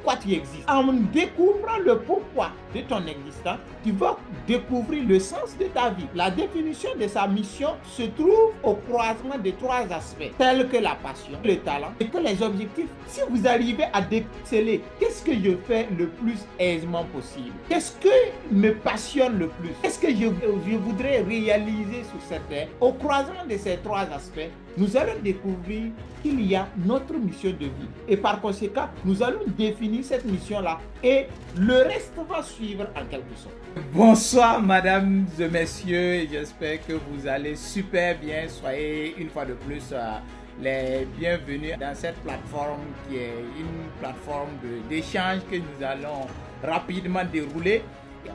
pourquoi tu existes. En découvrant le pourquoi de ton existence, tu vas découvrir le sens de ta vie. La définition de sa mission se trouve au croisement de trois aspects, tels que la passion, le talent et que les objectifs. Si vous arrivez à déceler qu'est-ce que je fais le plus aisément possible, qu'est-ce que me passionne le plus, qu'est-ce que je voudrais réaliser sur cette terre, au croisement de ces trois aspects, nous allons découvrir qu'il y a notre mission de vie. Et par conséquent, nous allons définir cette mission-là et le reste va suivre en quelque sorte. Bonsoir, mesdames et messieurs. J'espère que vous allez super bien. Soyez une fois de plus les bienvenus dans cette plateforme qui est une plateforme d'échange que nous allons rapidement dérouler.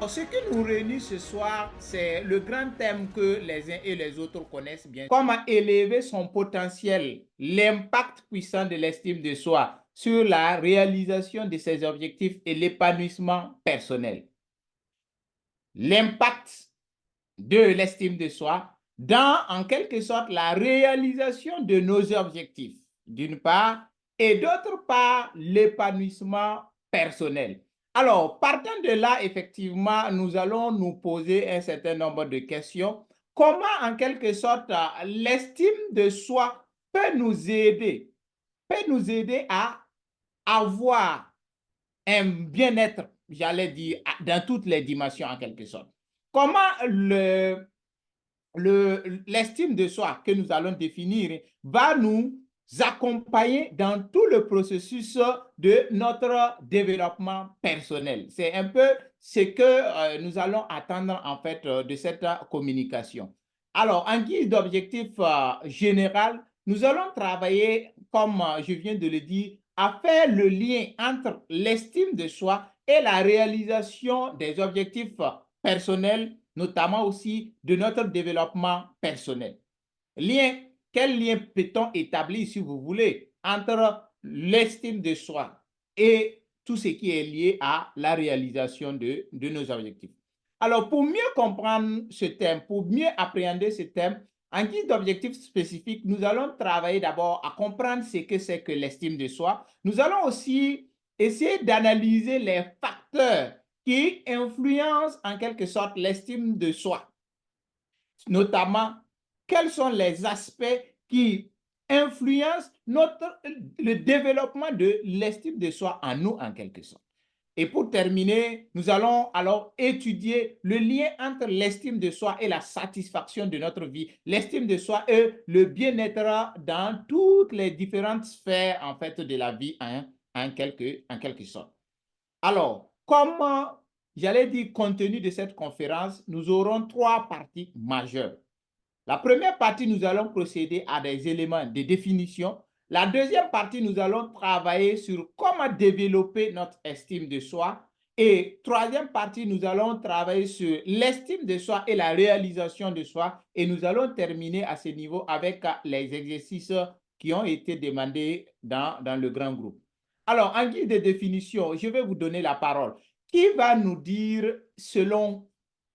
Ce qui nous réunit ce soir, c'est le grand thème que les uns et les autres connaissent bien. Comment élever son potentiel, l'impact puissant de l'estime de soi sur la réalisation de ses objectifs et l'épanouissement personnel. L'impact de l'estime de soi dans, en quelque sorte, la réalisation de nos objectifs, d'une part, et d'autre part, l'épanouissement personnel. Alors, partant de là, effectivement, nous allons nous poser un certain nombre de questions. Comment, en quelque sorte, l'estime de soi peut nous aider à avoir un bien-être, j'allais dire, dans toutes les dimensions, en quelque sorte. Comment l'estime de soi que nous allons définir va nous accompagner dans tout le processus de notre développement personnel. C'est un peu ce que nous allons attendre en fait de cette communication. Alors, en guise d'objectif général, nous allons travailler, comme je viens de le dire, à faire le lien entre l'estime de soi et la réalisation des objectifs personnels, notamment aussi de notre développement personnel. Quel lien peut-on établir, si vous voulez, entre l'estime de soi et tout ce qui est lié à la réalisation de nos objectifs? Alors, pour mieux comprendre ce thème, pour mieux appréhender ce thème, en guise d'objectifs spécifiques, nous allons travailler d'abord à comprendre ce que c'est que l'estime de soi. Nous allons aussi essayer d'analyser les facteurs qui influencent en quelque sorte l'estime de soi. Notamment, quels sont les aspects qui influencent le développement de l'estime de soi en nous en quelque sorte. Et pour terminer, nous allons alors étudier le lien entre l'estime de soi et la satisfaction de notre vie. L'estime de soi et le bien-être dans toutes les différentes sphères en fait de la vie en quelque sorte. Alors, comme j'allais dire contenu de cette conférence, nous aurons trois parties majeures. La première partie, nous allons procéder à des éléments de définition. La deuxième partie, nous allons travailler sur comment développer notre estime de soi. Et troisième partie, nous allons travailler sur l'estime de soi et la réalisation de soi. Et nous allons terminer à ce niveau avec les exercices qui ont été demandés dans le grand groupe. Alors, en guise de définition, je vais vous donner la parole. Qui va nous dire, selon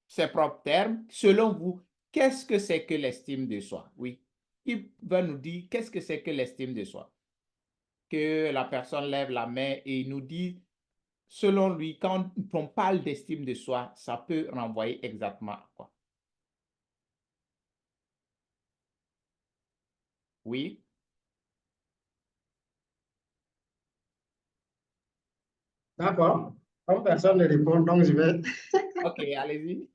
ses propres termes, selon vous, qu'est-ce que c'est que l'estime de soi? Oui. Qui va nous dire qu'est-ce que c'est que l'estime de soi? Que la personne lève la main et nous dit, selon lui, quand on parle d'estime de soi, ça peut renvoyer exactement à quoi? Oui. D'accord. Comme personne ne répond, donc je vais. OK, allez-y.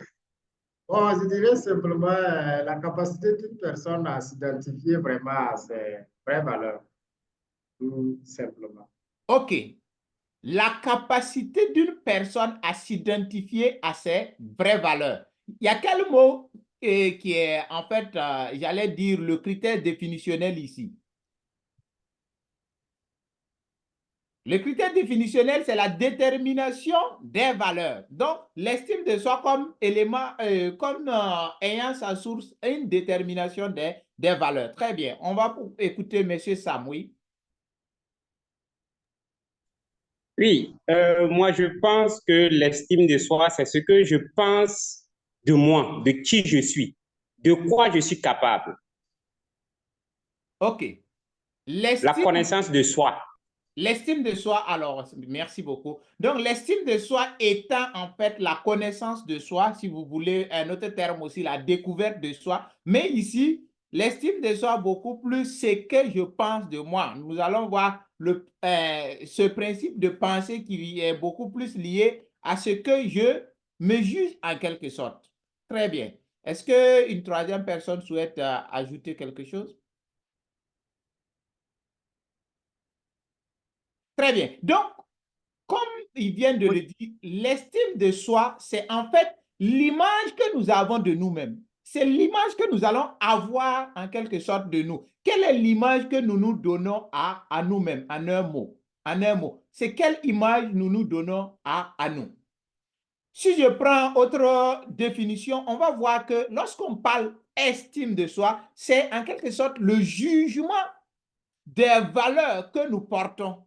Bon, je dirais simplement la capacité de toute personne à s'identifier vraiment à ses vraies valeurs, tout simplement. OK. La capacité d'une personne à s'identifier à ses vraies valeurs. Il y a quel mot qui est, en fait, j'allais dire, le critère définitionnel ici? Le critère définitionnel, c'est la détermination des valeurs. Donc, l'estime de soi comme élément, ayant sa source, une détermination des valeurs. Très bien. On va écouter M. Sam, oui. Oui, moi je pense que l'estime de soi, c'est ce que je pense de moi, de qui je suis, de quoi je suis capable. OK. La connaissance de soi. L'estime de soi, alors, merci beaucoup. Donc, l'estime de soi étant en fait la connaissance de soi, si vous voulez, un autre terme aussi, la découverte de soi. Mais ici, l'estime de soi, beaucoup plus, c'est que je pense de moi. Nous allons voir ce principe de pensée qui est beaucoup plus lié à ce que je me juge en quelque sorte. Très bien. Est-ce qu'une troisième personne souhaite ajouter quelque chose? Très bien. Donc, comme il vient de le dire, l'estime de soi, c'est en fait l'image que nous avons de nous-mêmes. C'est l'image que nous allons avoir en quelque sorte de nous. Quelle est l'image que nous nous donnons à nous-mêmes, en un mot? En un mot, c'est quelle image nous nous donnons à nous? Si je prends autre définition, on va voir que lorsqu'on parle estime de soi, c'est en quelque sorte le jugement des valeurs que nous portons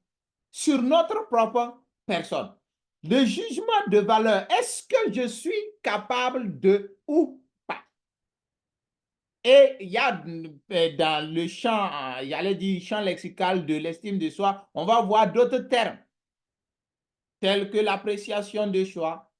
sur notre propre personne. Le jugement de valeur, est-ce que je suis capable de ou pas? Et il y a dans le champ, j'allais dire champ lexical de l'estime de soi, on va voir d'autres termes, tels que l'appréciation de soi,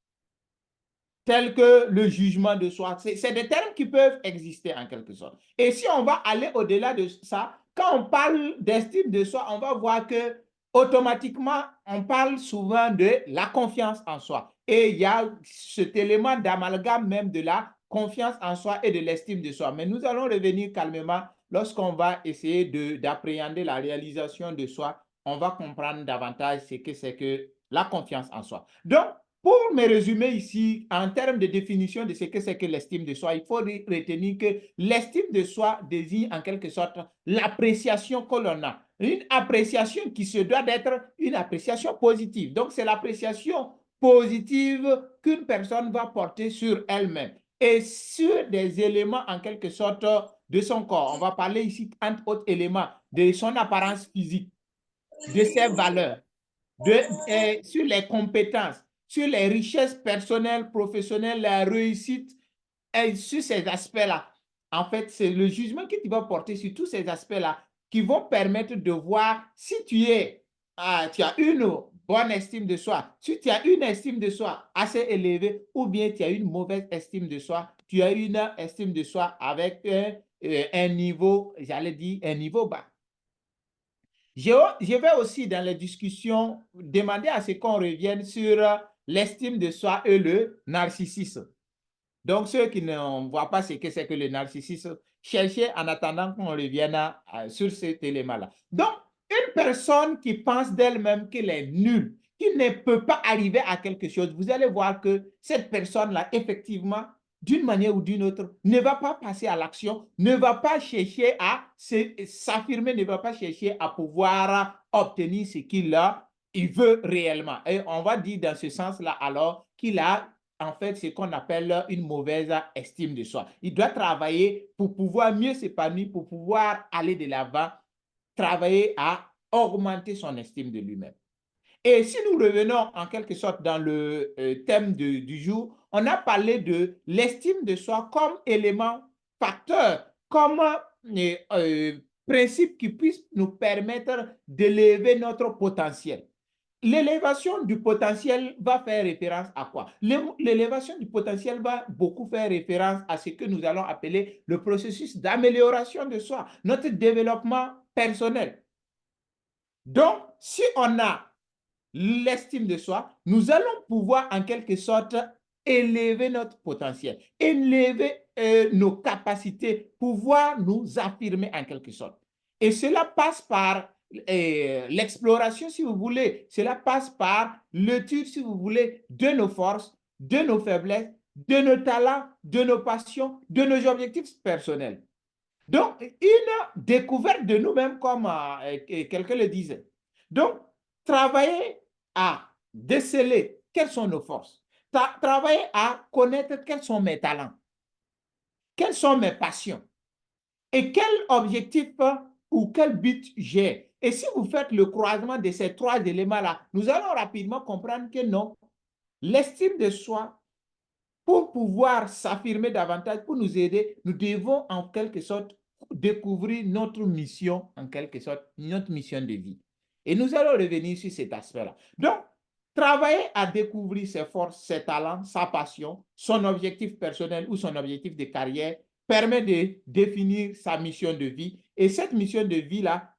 tels que le jugement de soi. C'est des termes qui peuvent exister en quelque sorte. Et si on va aller au-delà de ça, quand on parle d'estime de soi, on va voir que automatiquement, on parle souvent de la confiance en soi. Et il y a cet élément d'amalgame même de la confiance en soi et de l'estime de soi. Mais nous allons revenir calmement lorsqu'on va essayer d'appréhender la réalisation de soi. On va comprendre davantage ce que c'est que la confiance en soi. Donc, pour me résumer ici, en termes de définition de ce que c'est que l'estime de soi, il faut retenir que l'estime de soi désigne en quelque sorte l'appréciation que l'on a. Une appréciation qui se doit d'être une appréciation positive. Donc, c'est l'appréciation positive qu'une personne va porter sur elle-même et sur des éléments en quelque sorte de son corps. On va parler ici, entre autres éléments, de son apparence physique, de ses valeurs, sur les compétences, sur les richesses personnelles, professionnelles, la réussite, et sur ces aspects-là. En fait, c'est le jugement que tu vas porter sur tous ces aspects-là qui vont permettre de voir si tu as une bonne estime de soi, si tu as une estime de soi assez élevée ou bien tu as une mauvaise estime de soi, tu as une estime de soi avec un niveau, j'allais dire, un niveau bas. Je vais aussi dans les discussions demander à ce qu'on revienne sur l'estime de soi et le narcissisme. Donc, ceux qui ne voient pas ce que c'est que le narcissisme, cherchez en attendant qu'on revienne sur cet élément-là. Donc, une personne qui pense d'elle-même qu'elle est nulle, qui ne peut pas arriver à quelque chose, vous allez voir que cette personne-là, effectivement, d'une manière ou d'une autre, ne va pas passer à l'action, ne va pas chercher à s'affirmer, ne va pas chercher à pouvoir obtenir ce il veut réellement. Et on va dire dans ce sens-là alors qu'il a en fait ce qu'on appelle une mauvaise estime de soi. Il doit travailler pour pouvoir mieux s'épanouir, pour pouvoir aller de l'avant, travailler à augmenter son estime de lui-même. Et si nous revenons en quelque sorte dans le thème du jour, on a parlé de l'estime de soi comme élément facteur, comme principe qui puisse nous permettre d'élever notre potentiel. L'élévation du potentiel va faire référence à quoi? L'élévation du potentiel va beaucoup faire référence à ce que nous allons appeler le processus d'amélioration de soi, notre développement personnel. Donc, si on a l'estime de soi, nous allons pouvoir en quelque sorte élever notre potentiel, élever nos capacités, pouvoir nous affirmer en quelque sorte. Et cela passe par l'exploration, si vous voulez. Cela passe par l'étude, si vous voulez, de nos forces, de nos faiblesses, de nos talents, de nos passions, de nos objectifs personnels. Donc, une découverte de nous-mêmes, comme quelqu'un le disait. Donc, travailler à déceler quelles sont nos forces, travailler à connaître quels sont mes talents, quelles sont mes passions et quel objectif ou quel but j'ai. Et si vous faites le croisement de ces trois éléments-là, nous allons rapidement comprendre que non, l'estime de soi, pour pouvoir s'affirmer davantage, pour nous aider, nous devons en quelque sorte découvrir notre mission, en quelque sorte, notre mission de vie. Et nous allons revenir sur cet aspect-là. Donc, travailler à découvrir ses forces, ses talents, sa passion, son objectif personnel ou son objectif de carrière permet de définir sa mission de vie. Et cette mission de vie-là,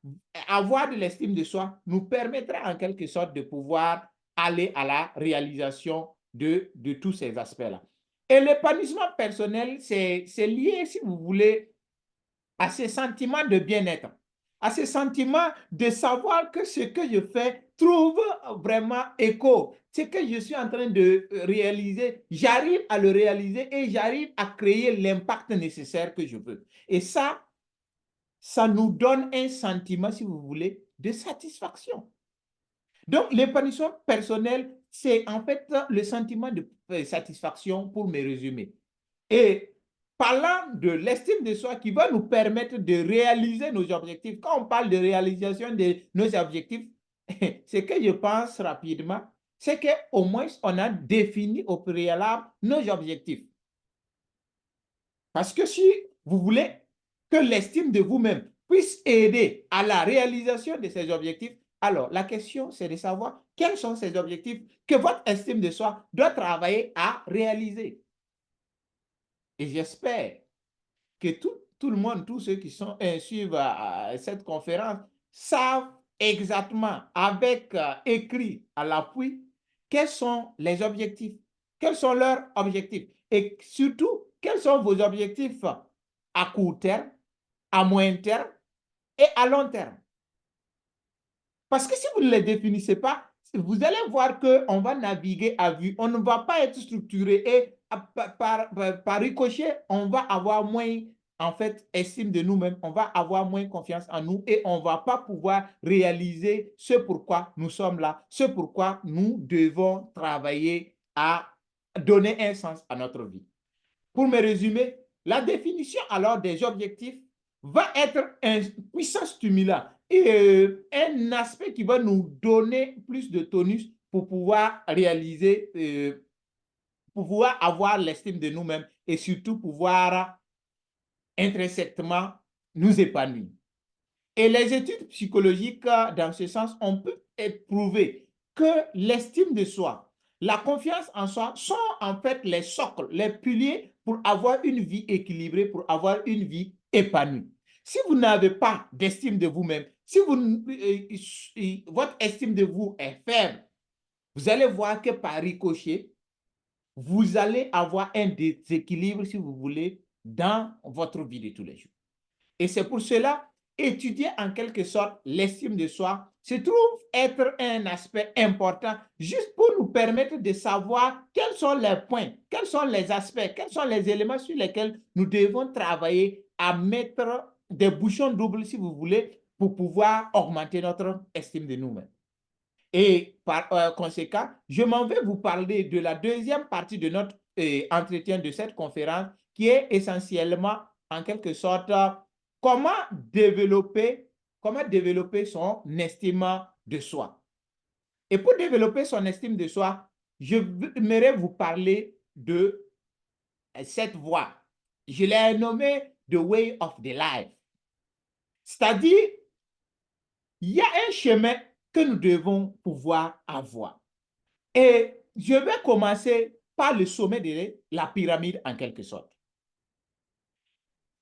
avoir de l'estime de soi, nous permettra en quelque sorte de pouvoir aller à la réalisation de tous ces aspects-là. Et l'épanouissement personnel, c'est lié, si vous voulez, à ce sentiment de bien-être, à ce sentiment de savoir que ce que je fais trouve vraiment écho. Ce que je suis en train de réaliser, j'arrive à le réaliser et j'arrive à créer l'impact nécessaire que je veux. Et ça nous donne un sentiment, si vous voulez, de satisfaction. Donc, l'épanouissement personnel, c'est en fait le sentiment de satisfaction pour me résumer. Et parlant de l'estime de soi qui va nous permettre de réaliser nos objectifs, quand on parle de réalisation de nos objectifs, ce que je pense rapidement, c'est qu'au moins on a défini au préalable nos objectifs. Parce que si vous voulez que l'estime de vous-même puisse aider à la réalisation de ces objectifs, alors la question c'est de savoir quels sont ces objectifs que votre estime de soi doit travailler à réaliser. Et j'espère que tout le monde, tous ceux qui suivent cette conférence, savent exactement, avec écrit à l'appui, quels sont les objectifs, quels sont leurs objectifs et surtout, quels sont vos objectifs à court terme, à moyen terme et à long terme. Parce que si vous ne les définissez pas, vous allez voir qu'on va naviguer à vue, on ne va pas être structuré et par ricochet, on va avoir moins, en fait, estime de nous-mêmes, on va avoir moins confiance en nous et on ne va pas pouvoir réaliser ce pourquoi nous sommes là, ce pourquoi nous devons travailler à donner un sens à notre vie. Pour me résumer, la définition alors des objectifs va être un puissant stimulant et un aspect qui va nous donner plus de tonus pour pouvoir réaliser, pour pouvoir avoir l'estime de nous-mêmes et surtout pouvoir intrinsèquement nous épanouir. Et les études psychologiques dans ce sens, on peut prouver que l'estime de soi, la confiance en soi sont en fait les socles, les piliers pour avoir une vie équilibrée, pour avoir une vie épanouie. Si vous n'avez pas d'estime de vous-même, si votre estime de vous est faible, vous allez voir que par ricochet, vous allez avoir un déséquilibre, si vous voulez, dans votre vie de tous les jours. Et c'est pour cela, étudier en quelque sorte l'estime de soi se trouve être un aspect important juste pour nous permettre de savoir quels sont les points, quels sont les aspects, quels sont les éléments sur lesquels nous devons travailler à mettre des bouchons doubles, si vous voulez, pour pouvoir augmenter notre estime de nous-mêmes. Et par conséquent, je m'en vais vous parler de la deuxième partie de notre entretien de cette conférence qui est essentiellement, en quelque sorte, comment développer son estime de soi. Et pour développer son estime de soi, j'aimerais vous parler de cette voie. Je l'ai nommée The Way of the Life. C'est-à-dire, il y a un chemin que nous devons pouvoir avoir. Et je vais commencer par le sommet de la pyramide en quelque sorte.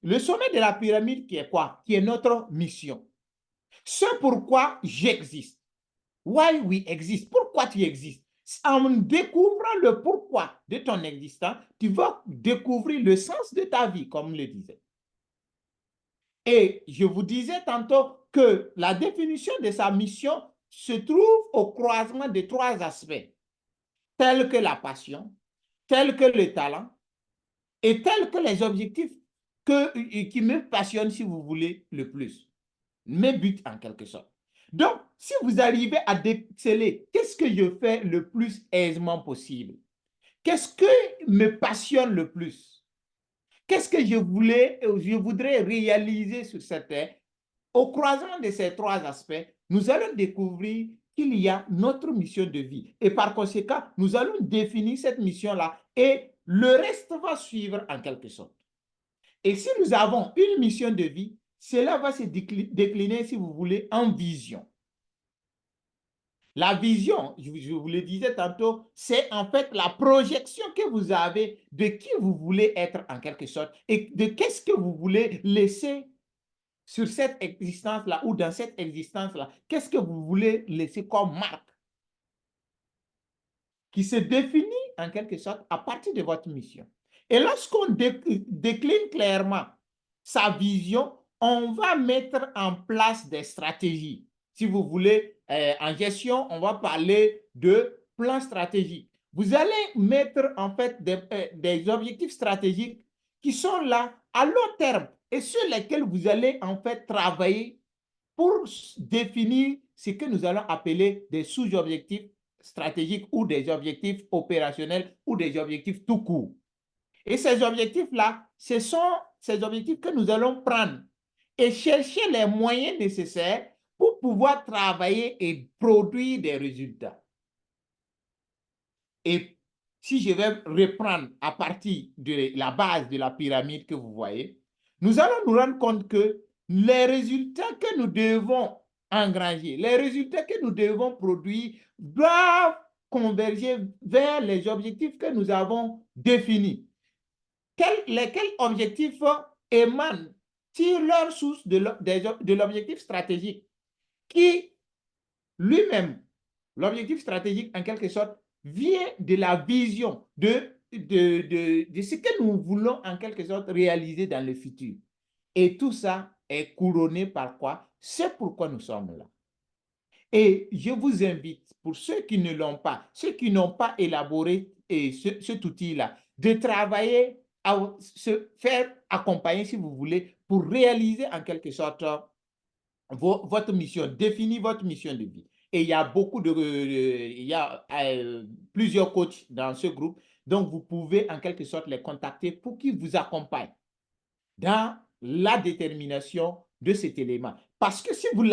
Le sommet de la pyramide qui est quoi? Qui est notre mission. Ce pourquoi j'existe. Why we exist. Pourquoi tu existes? En découvrant le pourquoi de ton existence, tu vas découvrir le sens de ta vie, comme le disait. Et je vous disais tantôt que la définition de sa mission se trouve au croisement de trois aspects, tels que la passion, tels que le talent et tels que les objectifs qui me passionnent, si vous voulez, le plus. Mes buts en quelque sorte. Donc, si vous arrivez à déceler qu'est-ce que je fais le plus aisément possible, qu'est-ce que me passionne le plus, qu'est-ce que je voudrais réaliser sur cette terre, au croisement de ces trois aspects, nous allons découvrir qu'il y a notre mission de vie. Et par conséquent, nous allons définir cette mission-là et le reste va suivre en quelque sorte. Et si nous avons une mission de vie, cela va se décliner, si vous voulez, en vision. La vision, je vous le disais tantôt, c'est en fait la projection que vous avez de qui vous voulez être en quelque sorte et de qu'est-ce que vous voulez laisser sur cette existence-là ou dans cette existence-là. Qu'est-ce que vous voulez laisser comme marque qui se définit en quelque sorte à partir de votre mission. Et lorsqu'on décline clairement sa vision, on va mettre en place des stratégies. Si vous voulez, en gestion, on va parler de plan stratégique. Vous allez mettre en fait des objectifs stratégiques qui sont là à long terme et sur lesquels vous allez en fait travailler pour définir ce que nous allons appeler des sous-objectifs stratégiques ou des objectifs opérationnels ou des objectifs tout court. Et ces objectifs-là, ce sont ces objectifs que nous allons prendre et chercher les moyens nécessaires pour pouvoir travailler et produire des résultats. Et si je vais reprendre à partir de la base de la pyramide que vous voyez, nous allons nous rendre compte que les résultats que nous devons engranger, les résultats que nous devons produire doivent converger vers les objectifs que nous avons définis. Lesquels objectifs émanent, tirent leur source de l'objectif stratégique qui lui-même, l'objectif stratégique en quelque sorte, vient de la vision de ce que nous voulons en quelque sorte réaliser dans le futur. Et tout ça est couronné par quoi? C'est pourquoi nous sommes là. Et je vous invite, pour ceux qui ne l'ont pas, ceux qui n'ont pas élaboré cet outil-là, de travailler à se faire accompagner, si vous voulez, pour réaliser en quelque sorte votre mission, définir votre mission de vie. Et il y a plusieurs coachs dans ce groupe, donc vous pouvez en quelque sorte les contacter pour qu'ils vous accompagnent dans la détermination de cet élément. Parce que si vous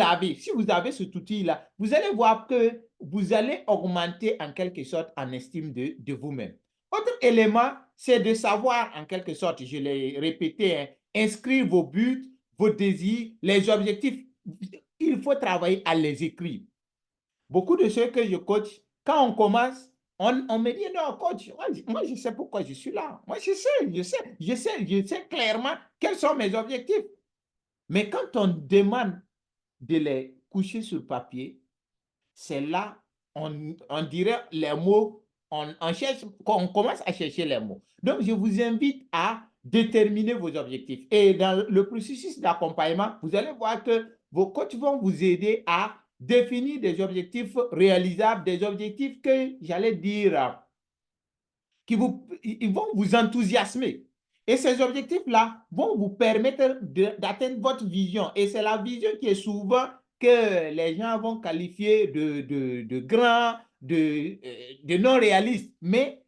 avez cet outil-là, vous allez voir que vous allez augmenter en quelque sorte en estime de vous-même. Autre élément, c'est de savoir en quelque sorte, je l'ai répété, hein, inscrire vos buts, vos désirs, les objectifs. Il faut travailler à les écrire. Beaucoup de ceux que je coach, quand on commence, on me dit non, coach, moi je sais pourquoi je suis là. Moi je sais clairement quels sont mes objectifs. Mais quand on demande de les coucher sur papier, c'est là, on dirait les mots, on commence à chercher les mots. Donc, je vous invite à déterminer vos objectifs. Et dans le processus d'accompagnement, vous allez voir que vos coachs vont vous aider à définir des objectifs réalisables, des objectifs que, j'allais dire, ils vont vous enthousiasmer. Et ces objectifs-là vont vous permettre d'atteindre votre vision. Et c'est la vision qui est souvent que les gens vont qualifier de grand, de non réaliste. Mais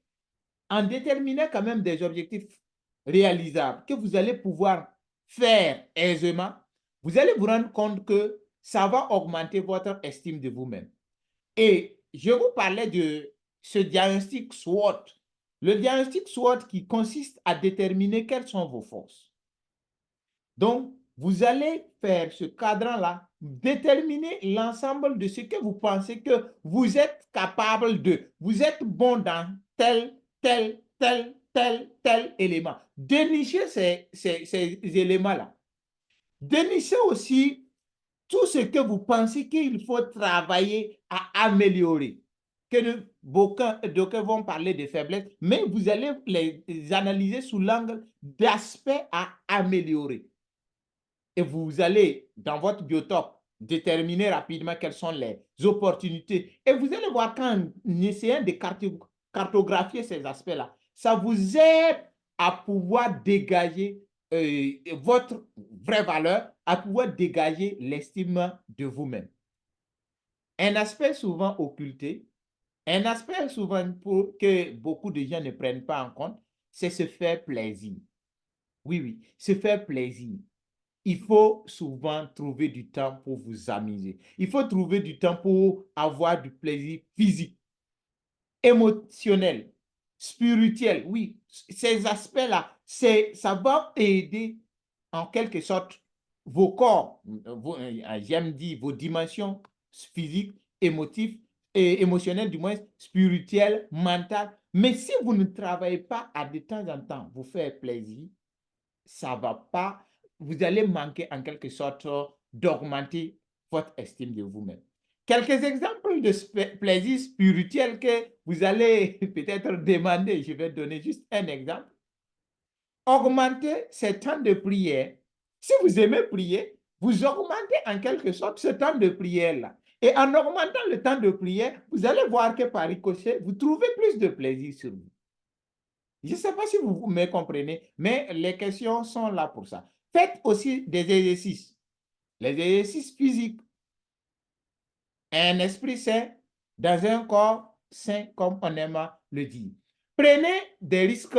en déterminant quand même des objectifs réalisables que vous allez pouvoir faire aisément, vous allez vous rendre compte que ça va augmenter votre estime de vous-même. Et je vous parlais de ce diagnostic SWOT. Le diagnostic SWOT qui consiste à déterminer quelles sont vos forces. Donc, vous allez faire ce cadran-là, déterminer l'ensemble de ce que vous pensez que vous êtes capable de. Vous êtes bon dans tel élément. Dénichez ces éléments-là. Dénichez aussi tout ce que vous pensez qu'il faut travailler à améliorer. D'aucuns vont parler de faiblesses, mais vous allez les analyser sous l'angle d'aspects à améliorer. Et vous allez, dans votre biotope, déterminer rapidement quelles sont les opportunités. Et vous allez voir qu'en essayant de cartographier ces aspects-là, ça vous aide à pouvoir dégager votre vraie valeur, à pouvoir dégager l'estime de vous-même. Un aspect souvent occulté, un aspect souvent que beaucoup de gens ne prennent pas en compte, c'est se faire plaisir. Oui, se faire plaisir. Il faut souvent trouver du temps pour vous amuser. Il faut trouver du temps pour avoir du plaisir physique, émotionnel, spirituel. Oui, ces aspects-là, ça va aider en quelque sorte vos corps, j'aime dire vos dimensions physiques, émotives, émotionnel, du moins spirituel, mental. Mais si vous ne travaillez pas à de temps en temps, vous faire plaisir, ça ne va pas, vous allez manquer en quelque sorte d'augmenter votre estime de vous-même. Quelques exemples de plaisir spirituel que vous allez peut-être demander. Je vais donner juste un exemple. Augmenter ces temps de prière. Si vous aimez prier, vous augmentez en quelque sorte ce temps de prière-là. Et en augmentant le temps de prière, vous allez voir que par ricochet, vous trouvez plus de plaisir sur vous. Je ne sais pas si vous me comprenez, mais les questions sont là pour ça. Faites aussi des exercices. Les exercices physiques. Un esprit sain dans un corps sain, comme on aime le dire. Prenez des risques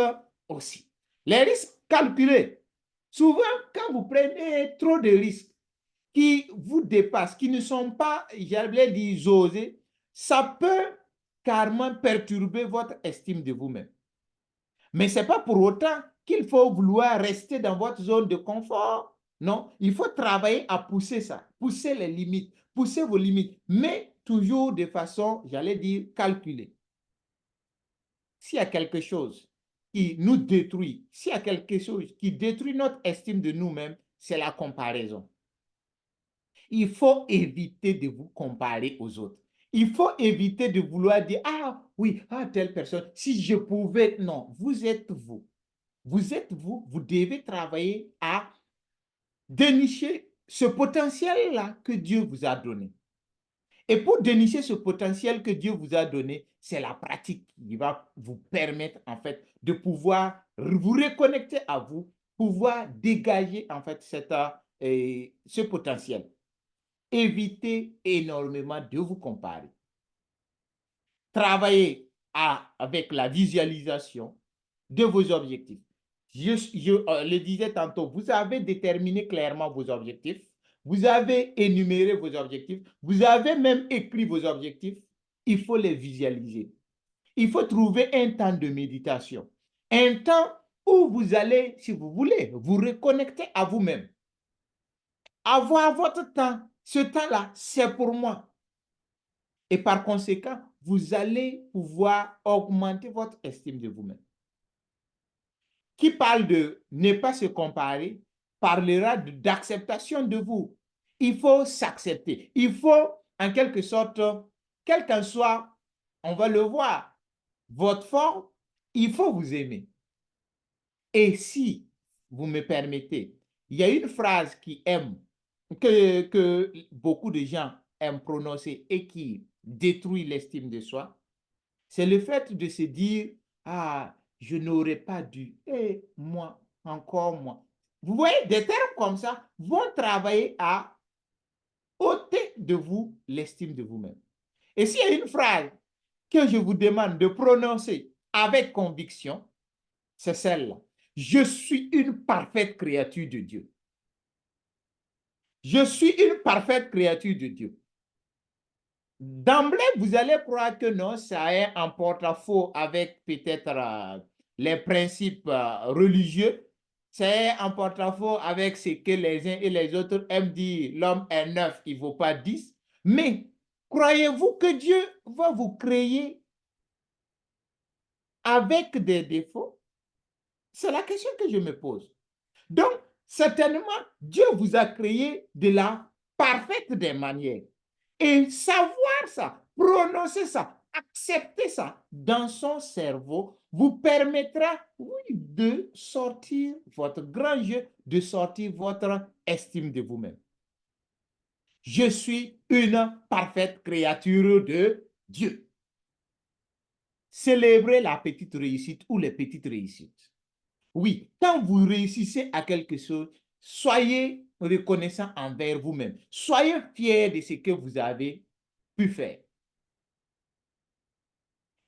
aussi. Les risques calculés. Souvent, quand vous prenez trop de risques qui vous dépassent, qui ne sont pas, j'allais dire, osés, ça peut carrément perturber votre estime de vous-même. Mais ce n'est pas pour autant qu'il faut vouloir rester dans votre zone de confort. Non, il faut travailler à pousser ça, pousser les limites, pousser vos limites, mais toujours de façon, j'allais dire, calculée. S'il y a quelque chose qui nous détruit, s'il y a quelque chose qui détruit notre estime de nous-mêmes, c'est la comparaison. Il faut éviter de vous comparer aux autres. Il faut éviter de vouloir dire, ah oui, ah, telle personne, si je pouvais. Non, vous êtes vous. Vous êtes vous, vous devez travailler à dénicher ce potentiel-là que Dieu vous a donné. Et pour dénicher ce potentiel que Dieu vous a donné, c'est la pratique qui va vous permettre en fait de pouvoir vous reconnecter à vous, pouvoir dégager en fait ce potentiel. Évitez énormément de vous comparer. Travaillez avec la visualisation de vos objectifs. Je le disais tantôt, vous avez déterminé clairement vos objectifs, vous avez énuméré vos objectifs, vous avez même écrit vos objectifs, il faut les visualiser. Il faut trouver un temps de méditation, un temps où vous allez, si vous voulez, vous reconnecter à vous-même. Avoir votre temps, ce temps-là, c'est pour moi. Et par conséquent, vous allez pouvoir augmenter votre estime de vous-même. Qui parle de ne pas se comparer, parlera d'acceptation de vous. Il faut s'accepter. Il faut, en quelque sorte, quel qu'en soit, on va le voir, votre forme, il faut vous aimer. Et si vous me permettez, il y a une phrase que beaucoup de gens aiment prononcer et qui détruit l'estime de soi, c'est le fait de se dire, ah, je n'aurais pas dû, et moi, encore moi. Vous voyez, des termes comme ça vont travailler à ôter de vous l'estime de vous-même. Et s'il y a une phrase que je vous demande de prononcer avec conviction, c'est celle-là. Je suis une parfaite créature de Dieu. Je suis une parfaite créature de Dieu. D'emblée, vous allez croire que non, ça est en porte-à-faux avec peut-être les principes religieux. C'est en porte-à-faux avec ce que les uns et les autres aiment dire, l'homme est neuf, il ne vaut pas 10. Mais croyez-vous que Dieu va vous créer avec des défauts? C'est la question que je me pose. Donc, certainement, Dieu vous a créé de la parfaite des manières. Et savoir ça, prononcer ça, accepter ça dans son cerveau vous permettra, oui, de sortir votre grand jeu, de sortir votre estime de vous-même. Je suis une parfaite créature de Dieu. Célébrez la petite réussite ou les petites réussites. Oui, quand vous réussissez à quelque chose, soyez reconnaissant envers vous-même. Soyez fiers de ce que vous avez pu faire.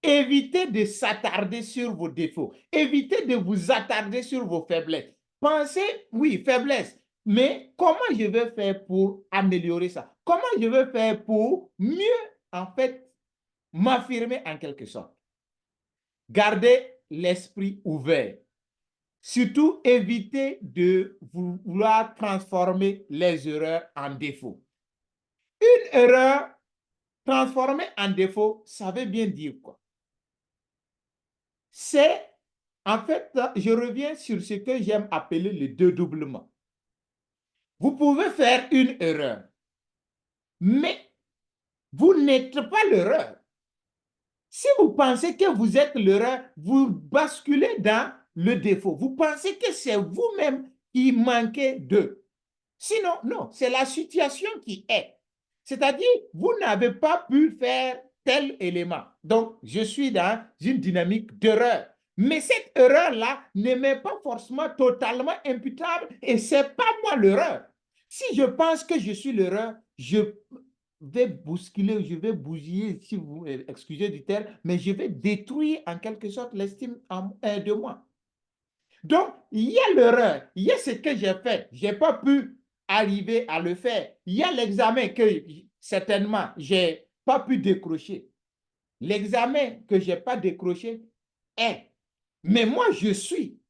Évitez de s'attarder sur vos défauts. Évitez de vous attarder sur vos faiblesses. Pensez, oui, faiblesse, mais comment je vais faire pour améliorer ça? Comment je vais faire pour mieux, en fait, m'affirmer en quelque sorte? Gardez l'esprit ouvert. Surtout, évitez de vouloir transformer les erreurs en défauts. Une erreur transformer en défaut, ça veut bien dire quoi? C'est, en fait, je reviens sur ce que j'aime appeler le dédoublement. Vous pouvez faire une erreur, mais vous n'êtes pas l'erreur. Si vous pensez que vous êtes l'erreur, vous basculez dans le défaut. Vous pensez que c'est vous-même qui manquez d'eux. Sinon, non, c'est la situation qui est. C'est-à-dire, vous n'avez pas pu faire tel élément. Donc, je suis dans une dynamique d'erreur. Mais cette erreur-là ne m'est pas forcément totalement imputable et ce n'est pas moi l'erreur. Si je pense que je suis l'erreur, je vais bousculer, je vais bousiller, si vous excusez du terme, mais je vais détruire en quelque sorte l'estime de moi. Donc, il y a l'erreur, il y a ce que j'ai fait, je n'ai pas pu arriver à le faire. Il y a l'examen que certainement, je n'ai pas pu décrocher. L'examen que je n'ai pas décroché est. Mais moi, je suis.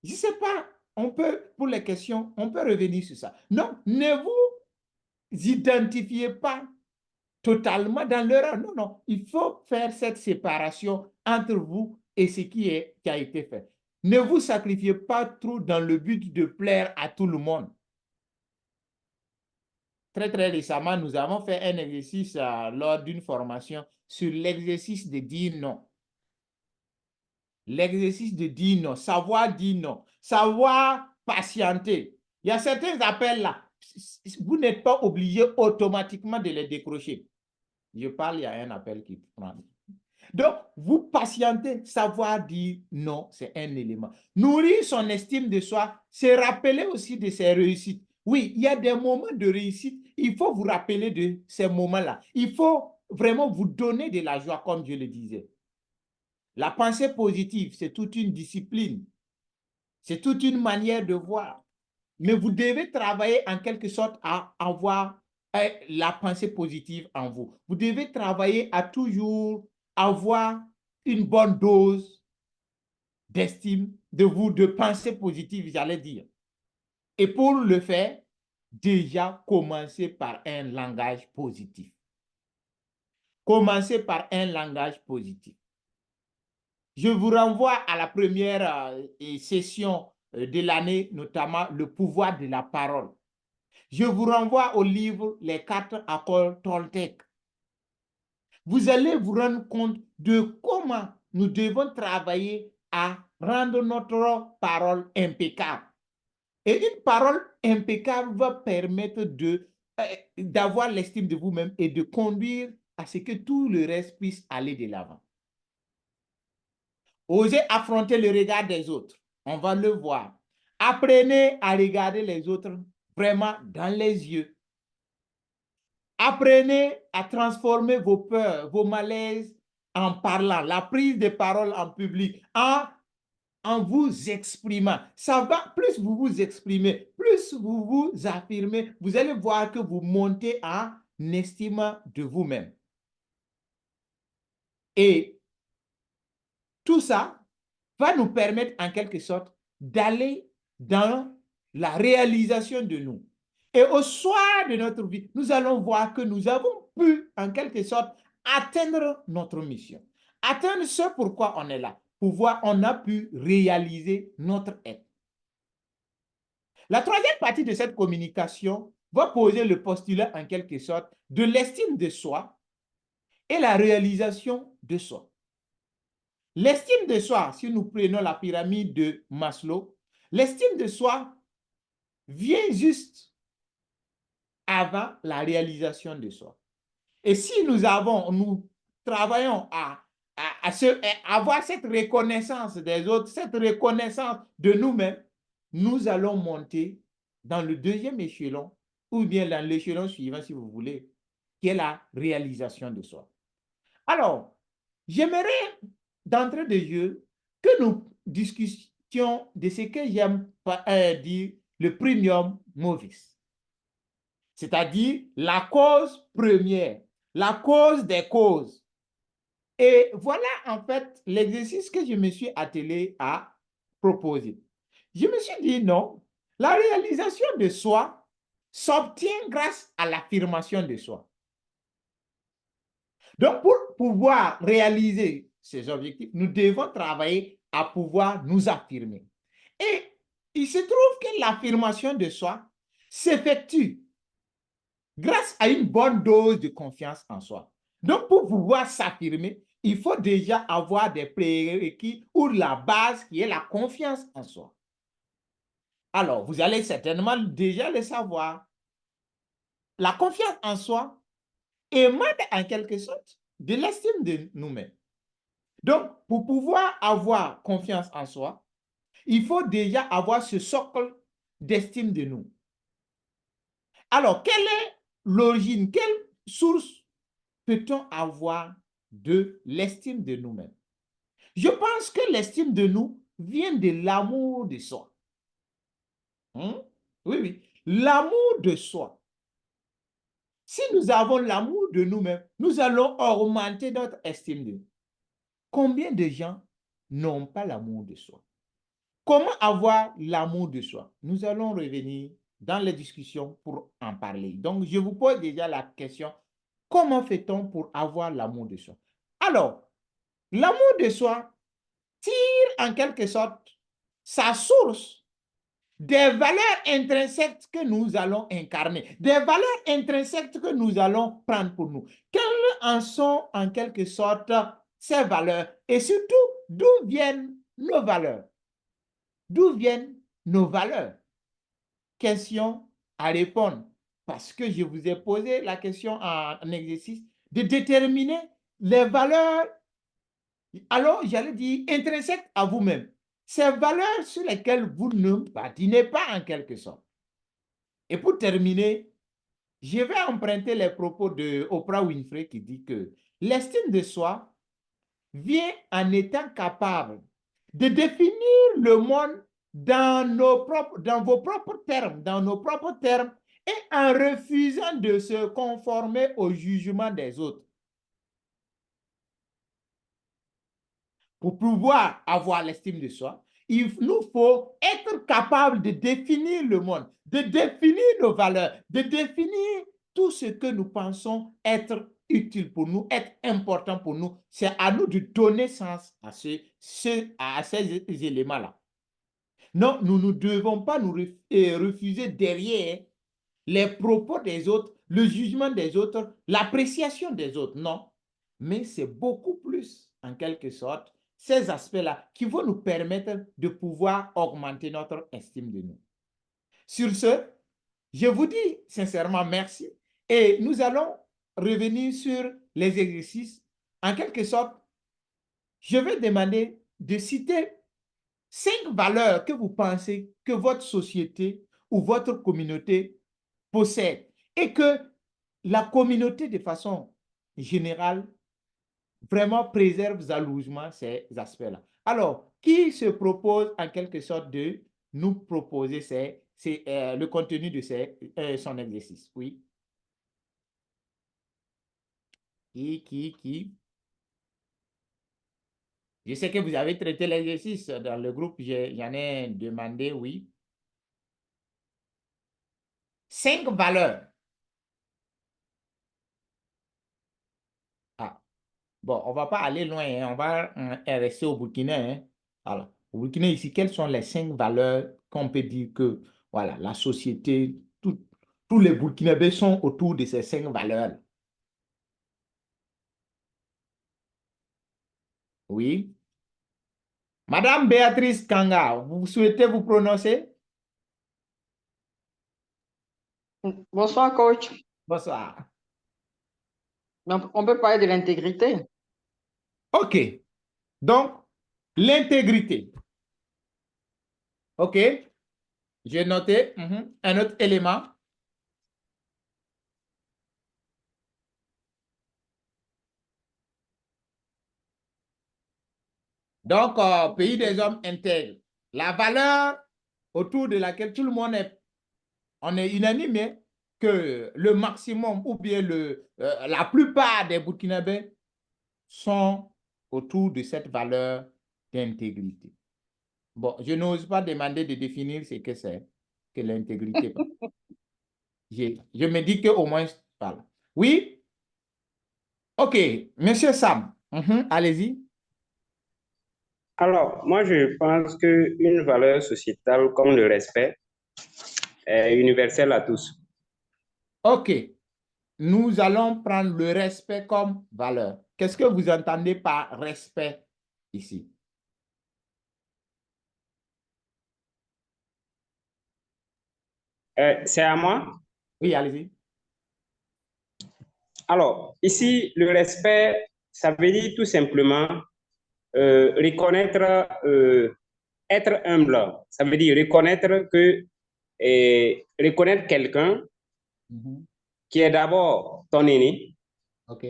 Je ne sais pas, on peut, pour les questions, on peut revenir sur ça. Non, ne vous identifiez pas totalement dans l'erreur. Non, non, il faut faire cette séparation entre vous et ce qui a été fait. Ne vous sacrifiez pas trop dans le but de plaire à tout le monde. Très, très récemment, nous avons fait un exercice lors d'une formation sur l'exercice de dire non. L'exercice de dire non, savoir dire non, savoir patienter. Il y a certains appels là, vous n'êtes pas obligé automatiquement de les décrocher. Je parle, il y a un appel qui prend. Donc, vous patientez, savoir dire non, c'est un élément. Nourrir son estime de soi, c'est rappeler aussi de ses réussites. Oui, il y a des moments de réussite, il faut vous rappeler de ces moments-là. Il faut vraiment vous donner de la joie, comme je le disais. La pensée positive, c'est toute une discipline. C'est toute une manière de voir. Mais vous devez travailler en quelque sorte à avoir la pensée positive en vous. Vous devez travailler à toujours avoir une bonne dose d'estime de vous, de pensée positive, j'allais dire. Et pour le faire, déjà commencer par un langage positif. Commencez par un langage positif. Je vous renvoie à la première session de l'année, notamment le pouvoir de la parole. Je vous renvoie au livre Les 4 accords Toltec. Vous allez vous rendre compte de comment nous devons travailler à rendre notre parole impeccable. Et une parole impeccable va permettre d'avoir l'estime de vous-même et de conduire à ce que tout le reste puisse aller de l'avant. Osez affronter le regard des autres. On va le voir. Apprenez à regarder les autres vraiment dans les yeux. Apprenez à transformer vos peurs, vos malaises en parlant, la prise de parole en public, en vous exprimant. Ça va, plus vous vous exprimez, plus vous vous affirmez, vous allez voir que vous montez en estime de vous-même. Et tout ça va nous permettre en quelque sorte d'aller dans la réalisation de nous. Et au soir de notre vie, nous allons voir que nous avons pu en quelque sorte atteindre notre mission. Atteindre ce pourquoi on est là. Pouvoir, on a pu réaliser notre être. La troisième partie de cette communication va poser le postulat en quelque sorte de l'estime de soi et la réalisation de soi. L'estime de soi, si nous prenons la pyramide de Maslow, l'estime de soi vient juste avant la réalisation de soi. Et si nous travaillons à avoir cette reconnaissance des autres, cette reconnaissance de nous-mêmes, nous allons monter dans le deuxième échelon ou bien dans l'échelon suivant, si vous voulez, qui est la réalisation de soi. Alors, j'aimerais d'entrée de jeu que nous discutions de ce que j'aime dire le premium movis, c'est-à-dire la cause première, la cause des causes. Et voilà en fait l'exercice que je me suis attelé à proposer. Je me suis dit non, la réalisation de soi s'obtient grâce à l'affirmation de soi. Donc, pour pouvoir réaliser ces objectifs, nous devons travailler à pouvoir nous affirmer. Et il se trouve que l'affirmation de soi s'effectue grâce à une bonne dose de confiance en soi. Donc, pour pouvoir s'affirmer, il faut déjà avoir des prérequis ou la base qui est la confiance en soi. Alors, vous allez certainement déjà le savoir. La confiance en soi émane en quelque sorte de l'estime de nous-mêmes. Donc, pour pouvoir avoir confiance en soi, il faut déjà avoir ce socle d'estime de nous. Alors, quelle est l'origine, quelle source peut-on avoir de l'estime de nous-mêmes? Je pense que l'estime de nous vient de l'amour de soi. Oui, oui. L'amour de soi. Si nous avons l'amour de nous-mêmes, nous allons augmenter notre estime de nous. Combien de gens n'ont pas l'amour de soi? Comment avoir l'amour de soi? Nous allons revenir dans les discussions pour en parler. Donc, je vous pose déjà la question, comment fait-on pour avoir l'amour de soi? Alors, l'amour de soi tire en quelque sorte sa source des valeurs intrinsèques que nous allons incarner, des valeurs intrinsèques que nous allons prendre pour nous. Quelles en sont en quelque sorte ces valeurs et surtout d'où viennent nos valeurs? D'où viennent nos valeurs? Question à répondre parce que je vous ai posé la question en exercice de déterminer les valeurs, alors j'allais dire intrinsèques à vous-même. Ces valeurs sur lesquelles vous ne patinez pas en quelque sorte. Et pour terminer, je vais emprunter les propos de Oprah Winfrey qui dit que l'estime de soi vient en étant capable de définir le monde dans vos propres termes, dans nos propres termes, et en refusant de se conformer au jugement des autres. Pour pouvoir avoir l'estime de soi, il nous faut être capable de définir le monde, de définir nos valeurs, de définir tout ce que nous pensons être utile pour nous, être important pour nous. C'est à nous de donner sens à ces éléments-là. Non, nous ne devons pas nous refuser derrière les propos des autres, le jugement des autres, l'appréciation des autres. Non, mais c'est beaucoup plus, en quelque sorte, ces aspects-là qui vont nous permettre de pouvoir augmenter notre estime de nous. Sur ce, je vous dis sincèrement merci et nous allons revenir sur les exercices. En quelque sorte, je vais demander de citer 5 valeurs que vous pensez que votre société ou votre communauté possède et que la communauté de façon générale vraiment préserve jalousement ces aspects-là. Alors, qui se propose en quelque sorte de nous proposer le contenu de son exercice? Oui. Qui? Je sais que vous avez traité l'exercice dans le groupe, j'en ai demandé, oui. 5 valeurs. Ah, bon, on ne va pas aller loin, hein. On va rester au Burkina. Hein. Alors, au Burkina, ici, quelles sont les 5 valeurs qu'on peut dire que, voilà, la société, tous les Burkinabés sont autour de ces 5 valeurs? Oui. Madame Béatrice Kanga, vous souhaitez vous prononcer? Bonsoir, coach. Bonsoir. On peut parler de l'intégrité. OK. Donc, l'intégrité. OK. J'ai noté un autre élément. Donc, pays des hommes intègres. La valeur autour de laquelle tout le monde on est unanime que le maximum ou bien la plupart des Burkinabés sont autour de cette valeur d'intégrité. Bon, je n'ose pas demander de définir ce que c'est que l'intégrité. Je me dis qu'au moins, voilà. Oui? OK, Monsieur Sam, allez-y. Alors, moi, je pense qu'une valeur sociétale comme le respect est universelle à tous. OK, nous allons prendre le respect comme valeur. Qu'est-ce que vous entendez par respect ici? C'est à moi? Oui, allez-y. Alors, ici, le respect, ça veut dire tout simplement reconnaître, être humble. Ça veut dire reconnaître reconnaître quelqu'un Mhm. qui est d'abord ton aîné OK.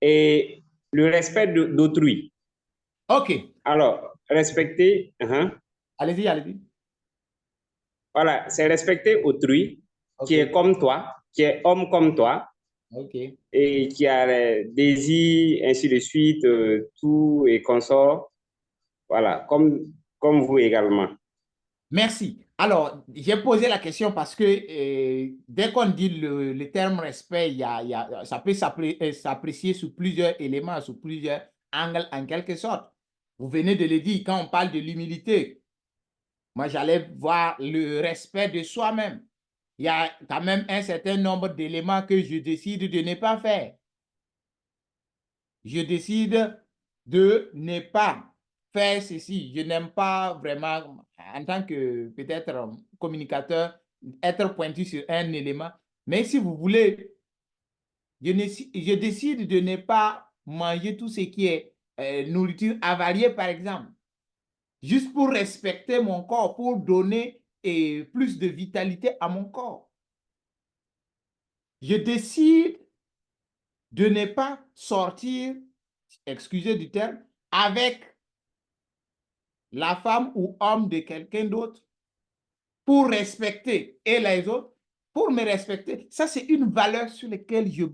et le respect d'autrui. OK, Alors, respecter, allez-y, allez-y. voilà, c'est respecter autrui qui est OK, comme toi, qui est homme comme toi OK. et qui a les désirs, ainsi de suite, tout et consort, voilà, comme vous également. Merci. Alors, j'ai posé la question parce que dès qu'on dit le terme respect, ça peut s'apprécier sous plusieurs éléments, sous plusieurs angles en quelque sorte. Vous venez de le dire, quand on parle de l'humilité, moi j'allais voir le respect de soi-même. Il y a quand même un certain nombre d'éléments que je décide de ne pas faire. Je décide de ne pas faire ceci. Je n'aime pas vraiment, en tant que peut-être communicateur, être pointu sur un élément. Mais si vous voulez, je décide de ne pas manger tout ce qui est nourriture avariée, par exemple, juste pour respecter mon corps, pour donner plus de vitalité à mon corps. Je décide de ne pas sortir, excusez du terme, avec la femme ou homme de quelqu'un d'autre pour respecter et les autres, pour me respecter. Ça, c'est une valeur sur laquelle je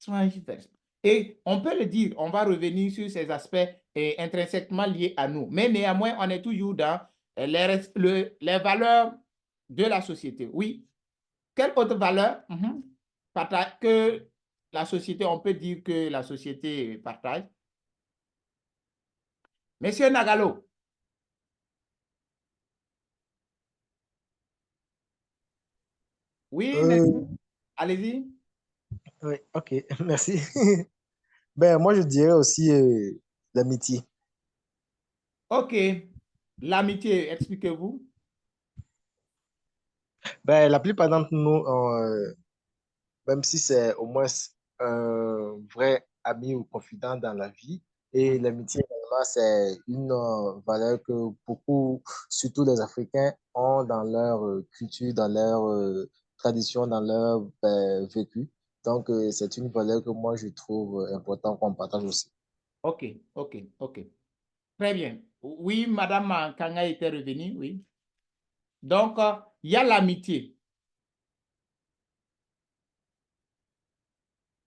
transverse. Et on peut le dire, on va revenir sur ces aspects intrinsèquement liés à nous. Mais néanmoins, on est toujours dans les valeurs de la société. Oui. Quelle autre valeur que la société, on peut dire que la société partage? Monsieur Nagalo. Oui, Euh, allez-y. oui, ok, merci. Ben, moi, je dirais aussi l'amitié. OK. L'amitié, expliquez-vous. Ben, la plupart d'entre nous, même si c'est au moins un vrai ami ou confident dans la vie, et l'amitié, également, c'est une valeur que beaucoup, surtout les Africains, ont dans leur culture, dans leur tradition, dans leur vécu. Donc, c'est une valeur que moi, je trouve important qu'on partage aussi. OK, OK, OK. Très bien. Oui, Madame Kanga était revenue, oui. Donc, il y a l'amitié.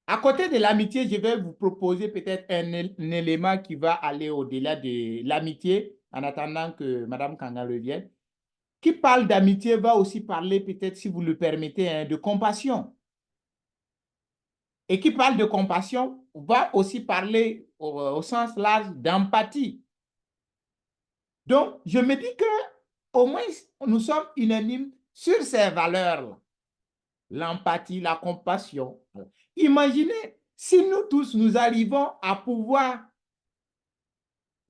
À côté de l'amitié, je vais vous proposer peut-être un élément qui va aller au-delà de l'amitié, en attendant que Madame Kanga revienne. Qui parle d'amitié va aussi parler, peut-être, si vous le permettez, de compassion. Et qui parle de compassion va aussi parler au sens large d'empathie. Donc, je me dis que au moins, nous sommes unanimes sur ces valeurs-là. L'empathie, la compassion. Imaginez si nous tous, nous arrivons à pouvoir,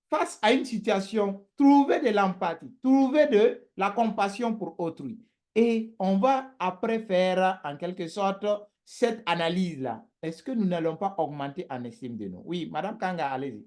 face à une situation, trouver de l'empathie, trouver de la compassion pour autrui. Et on va après faire, en quelque sorte, cette analyse-là. Est-ce que nous n'allons pas augmenter en estime de nous? Oui, Madame Kanga, allez-y.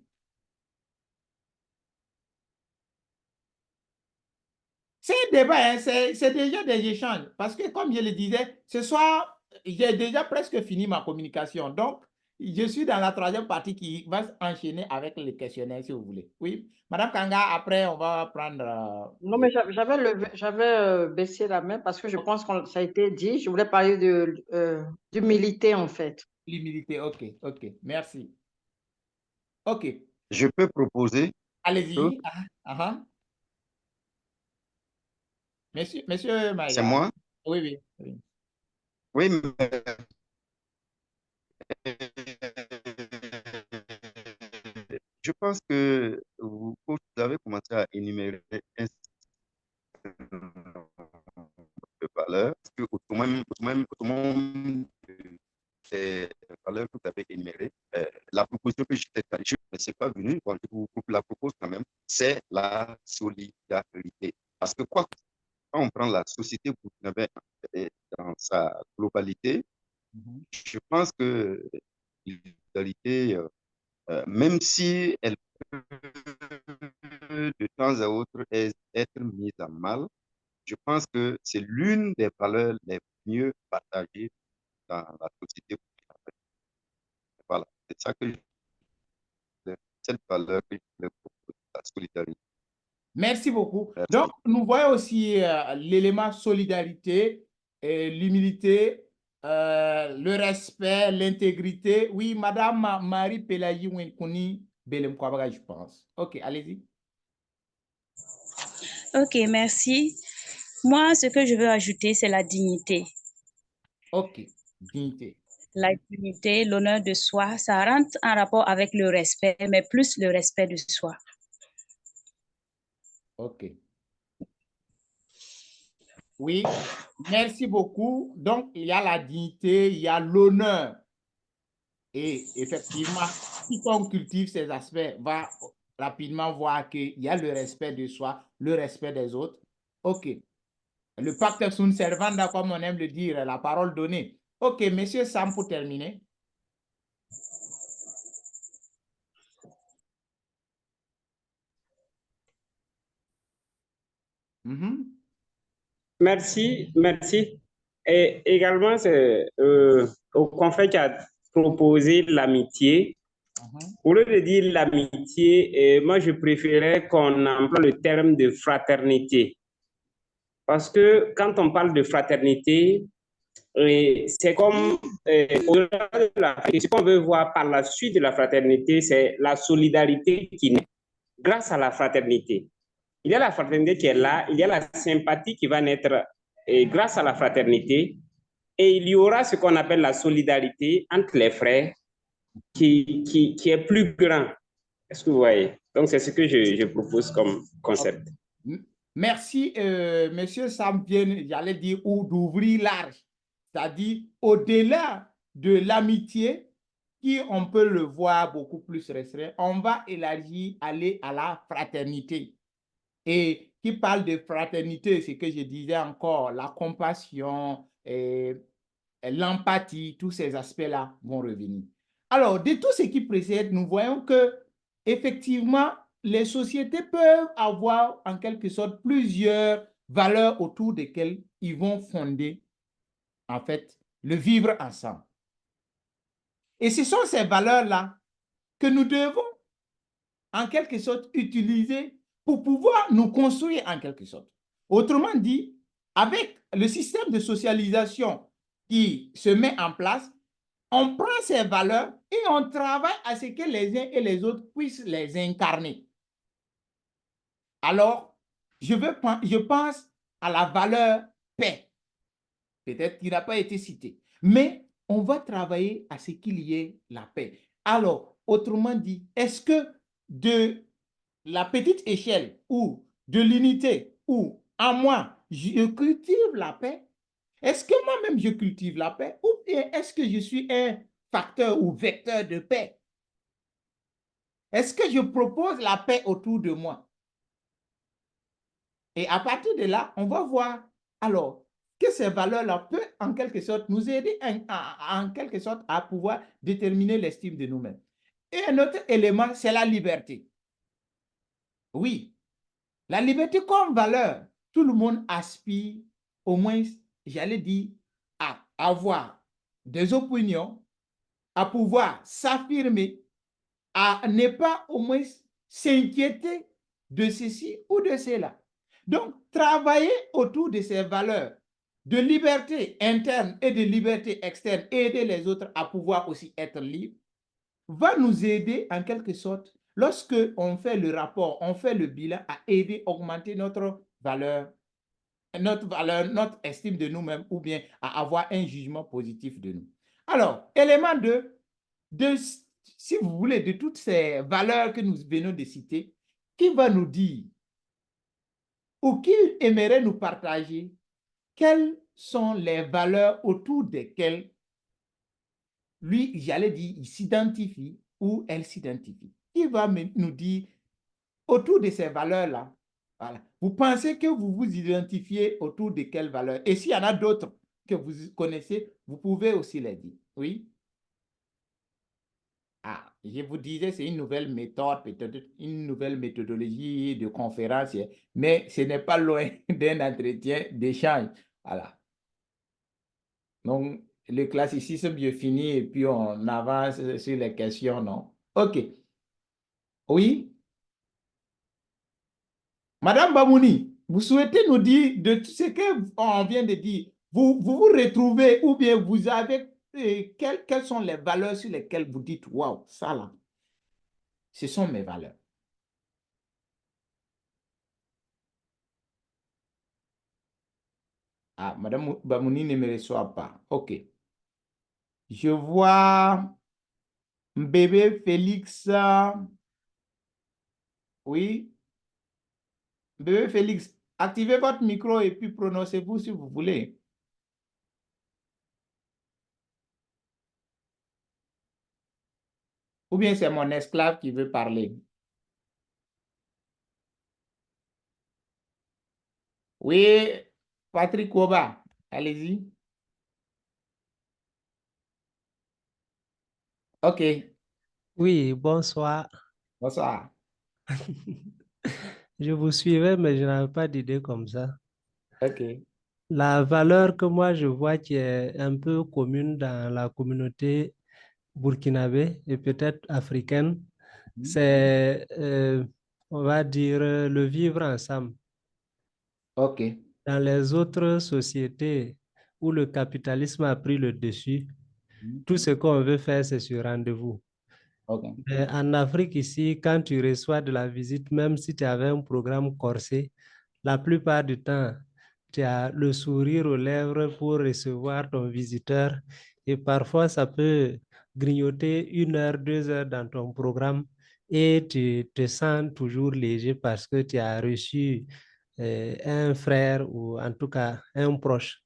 C'est un débat, hein, c'est déjà des échanges. Parce que, comme je le disais, ce soir, j'ai déjà presque fini ma communication. Donc, je suis dans la troisième partie qui va s'enchaîner avec les questionnaires, si vous voulez. Oui, Madame Kanga, après, on va prendre... Non, mais j'avais baissé la main parce que je pense que ça a été dit. Je voulais parler d'humilité, en fait. l'humilité. OK, OK, merci. OK, Je peux proposer que allez-y. Monsieur c'est Maïga. moi. Oui, oui, oui. Oui, mais Je pense que vous avez commencé à énumérer un certain nombre de valeurs, parce que autrement, ces valeurs que vous avez énumérées, la proposition que je ne sais pas venue, bon, je vous la propose quand même, c'est la solidarité. Parce que quand on prend la société burkinabé dans sa globalité, je pense que la solidarité, même si elle peut de temps à autre être mise à mal, je pense que c'est l'une des valeurs les mieux partagées dans la société. Voilà, c'est ça que cette valeur que je voulais proposer, la solidarité. Merci beaucoup. Merci. Donc, nous voyons aussi l'élément solidarité, l'humilité, le respect, l'intégrité. Oui, Madame Marie Pelayi Wenkouni Belem Kwabaga, je pense. OK, allez-y. Ok, merci. Moi, ce que je veux ajouter, c'est la dignité. OK, dignité. La dignité, l'honneur de soi, ça rentre en rapport avec le respect, mais plus le respect de soi. OK. Oui, merci beaucoup. Donc, il y a la dignité, il y a l'honneur. Et effectivement, quiconque cultive ces aspects va rapidement voir qu'il y a le respect de soi, le respect des autres. OK. Le pacte sunt servanda, comme on aime le dire, la parole donnée. OK, monsieur Sam, pour terminer. Merci, merci. Et également, c'est au confrère qui a proposé l'amitié. Au lieu de dire l'amitié, moi, je préférais qu'on emploie le terme de fraternité. Parce que quand on parle de fraternité, c'est comme, au-delà de ce qu'on veut voir par la suite de la fraternité, c'est la solidarité qui naît grâce à la fraternité. Il y a la fraternité qui est là, il y a la sympathie qui va naître grâce à la fraternité, et il y aura ce qu'on appelle la solidarité entre les frères qui est plus grand. Est-ce que vous voyez? Donc, c'est ce que je propose comme concept. Merci, monsieur Sam, j'allais dire, ou d'ouvrir large. C'est-à-dire, au-delà de l'amitié, qui on peut le voir beaucoup plus restreint, on va élargir, aller à la fraternité. Et qui parle de fraternité, c'est que je disais encore, la compassion, l'empathie, tous ces aspects-là vont revenir. Alors, de tout ce qui précède, nous voyons que effectivement, les sociétés peuvent avoir en quelque sorte plusieurs valeurs autour desquelles ils vont fonder, en fait, le vivre ensemble. Et ce sont ces valeurs-là que nous devons, en quelque sorte, utiliser pour pouvoir nous construire en quelque sorte. Autrement dit, avec le système de socialisation qui se met en place, on prend ces valeurs et on travaille à ce que les uns et les autres puissent les incarner. Alors, je pense à la valeur paix. Peut-être qu'il n'a pas été cité. Mais on va travailler à ce qu'il y ait la paix. Alors, autrement dit, est-ce que de la petite échelle ou de l'unité ou en moi, je cultive la paix? Est-ce que moi-même je cultive la paix ou bien est-ce que je suis un facteur ou vecteur de paix? Est-ce que je propose la paix autour de moi? Et à partir de là, on va voir alors que ces valeurs-là peuvent en quelque sorte nous aider en quelque sorte à pouvoir déterminer l'estime de nous-mêmes. Et un autre élément, c'est la liberté. Oui, la liberté comme valeur, tout le monde aspire au moins, j'allais dire, à avoir des opinions, à pouvoir s'affirmer, à ne pas au moins s'inquiéter de ceci ou de cela. Donc, travailler autour de ces valeurs de liberté interne et de liberté externe, aider les autres à pouvoir aussi être libres, va nous aider en quelque sorte, lorsque on fait le rapport, on fait le bilan, à aider, augmenter notre valeur, notre estime de nous-mêmes ou bien à avoir un jugement positif de nous. Alors, élément 2, si vous voulez, de toutes ces valeurs que nous venons de citer, qui va nous dire ou qui aimerait nous partager quelles sont les valeurs autour desquelles lui, j'allais dire, il s'identifie ou elle s'identifie. Qui va nous dire autour de ces valeurs-là, voilà. Vous pensez que vous vous identifiez autour de quelles valeurs? Et s'il y en a d'autres que vous connaissez, vous pouvez aussi les dire. Oui? Ah, je vous disais, c'est une nouvelle méthode, peut-être une nouvelle méthodologie de conférence, mais ce n'est pas loin d'un entretien d'échange. Voilà. Donc, le classicisme, je finis et puis on avance sur les questions, non? OK. Oui? Madame Bamouni, vous souhaitez nous dire de tout ce qu'on vient de dire, vous retrouvez ou bien vous avez, quelles sont les valeurs sur lesquelles vous dites, waouh, ça là, ce sont mes valeurs. Ah, Madame Bamouni ne me reçoit pas. OK. Je vois bébé Félix. Oui. Bébé Félix, activez votre micro et puis prononcez-vous si vous voulez. Ou bien c'est mon esclave qui veut parler. Oui, Patrick Woba, allez-y. OK, Oui, bonsoir. bonsoir. Je vous suivais, mais je n'avais pas d'idée comme ça. OK. La valeur que moi je vois qui est un peu commune dans la communauté burkinabé et peut-être africaine, c'est, on va dire, le vivre ensemble. OK. Dans les autres sociétés où le capitalisme a pris le dessus, tout ce qu'on veut faire, c'est sur rendez-vous. OK. Mais en Afrique, ici, quand tu reçois de la visite, même si tu avais un programme corsé, la plupart du temps, tu as le sourire aux lèvres pour recevoir ton visiteur. Et parfois, ça peut grignoter 1 heure, 2 heures dans ton programme et tu te sens toujours léger parce que tu as reçu un frère ou en tout cas un proche.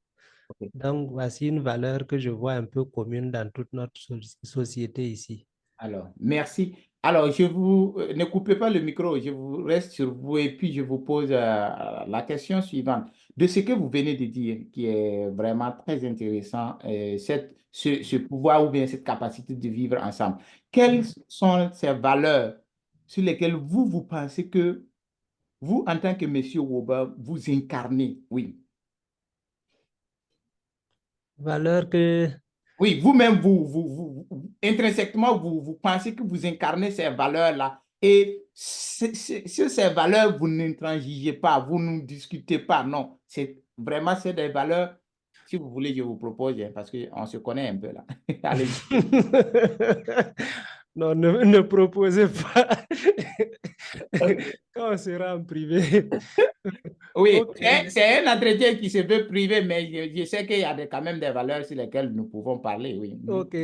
OK. Donc, voici une valeur que je vois un peu commune dans toute notre société ici. Alors, merci. Alors, ne coupez pas le micro, je vous reste sur vous et puis je vous pose la question suivante. De ce que vous venez de dire, qui est vraiment très intéressant, ce pouvoir ou bien cette capacité de vivre ensemble, quelles sont ces valeurs sur lesquelles vous pensez que vous, en tant que Monsieur Woba, vous incarnez? Oui. Valeur que Oui, vous-même, intrinsèquement, vous pensez que vous incarnez ces valeurs-là. Et sur ces valeurs, vous n'intransigez pas, vous ne discutez pas. Non, c'est des valeurs, si vous voulez, je vous propose, hein, parce qu'on se connaît un peu là. Allez. Non, ne proposez pas. Ok. Quand on sera en privé. Oui, Ok. c'est un entretien qui se veut privé, mais je sais qu'il y a quand même des valeurs sur lesquelles nous pouvons parler, oui. Ok.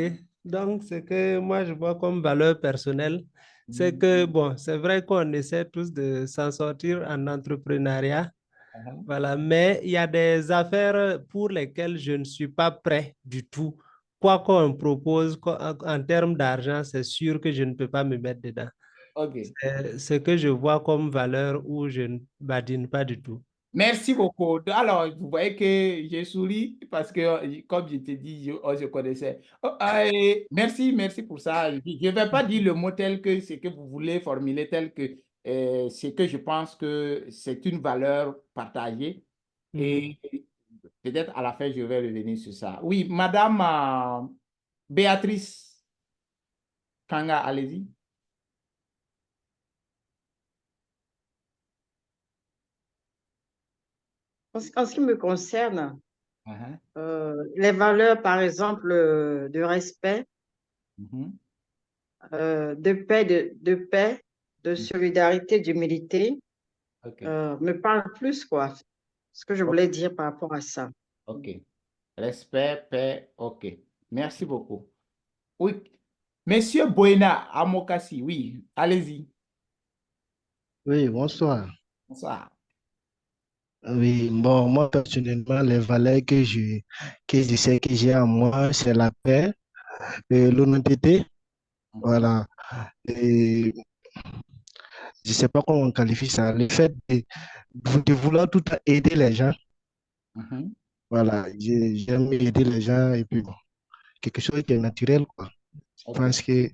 Donc, ce que moi je vois comme valeur personnelle, c'est que, bon, c'est vrai qu'on essaie tous de s'en sortir en entrepreneuriat. Voilà, mais il y a des affaires pour lesquelles je ne suis pas prêt du tout. Quoi qu'on me propose en termes d'argent, c'est sûr que je ne peux pas me mettre dedans. Ok. C'est ce que je vois comme valeur où je ne badine pas du tout. Merci beaucoup. Alors, vous voyez que j'ai souri parce que, comme je t'ai dit, on se connaissait. Oh, merci pour ça. Je ne vais pas dire le mot tel que ce que vous voulez formuler, tel que ce que je pense que c'est une valeur partagée. Et peut-être à la fin, je vais revenir sur ça. Oui, Madame Béatrice Kanga, allez-y. En ce qui me concerne, les valeurs, par exemple, de respect, de paix, de solidarité, d'humilité, OK. me parlent plus, quoi. Ce que je voulais dire par rapport à ça. OK. Respect, paix, OK. Merci beaucoup. Oui. Monsieur Boena Amokasi, oui, allez-y. Oui, bonsoir. Bonsoir. Oui, bon, moi personnellement, les valeurs que je sais que j'ai en moi, c'est la paix, l'honnêteté, voilà. Et je ne sais pas comment on qualifie ça, le fait de vouloir tout le temps aider les gens, Mhm. voilà. J'aime aider les gens et puis bon, quelque chose qui est naturel, quoi. Je Ok, pense que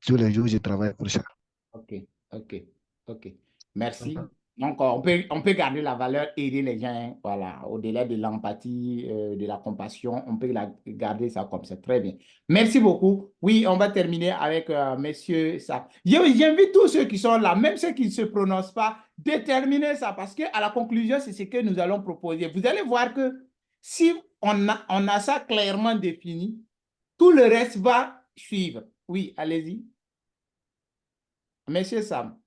tous les jours, je travaille pour ça. ok, ok, ok. Merci. Donc, on peut garder la valeur, aider les gens, hein, voilà, au-delà de l'empathie, de la compassion, on peut garder ça comme ça. Très bien. Merci beaucoup. Oui, on va terminer avec Monsieur Sa. J'invite tous ceux qui sont là, même ceux qui ne se prononcent pas, déterminer ça parce qu'à la conclusion, c'est ce que nous allons proposer. Vous allez voir que si on a ça clairement défini, tout le reste va suivre. Oui, allez-y. Monsieur Sam.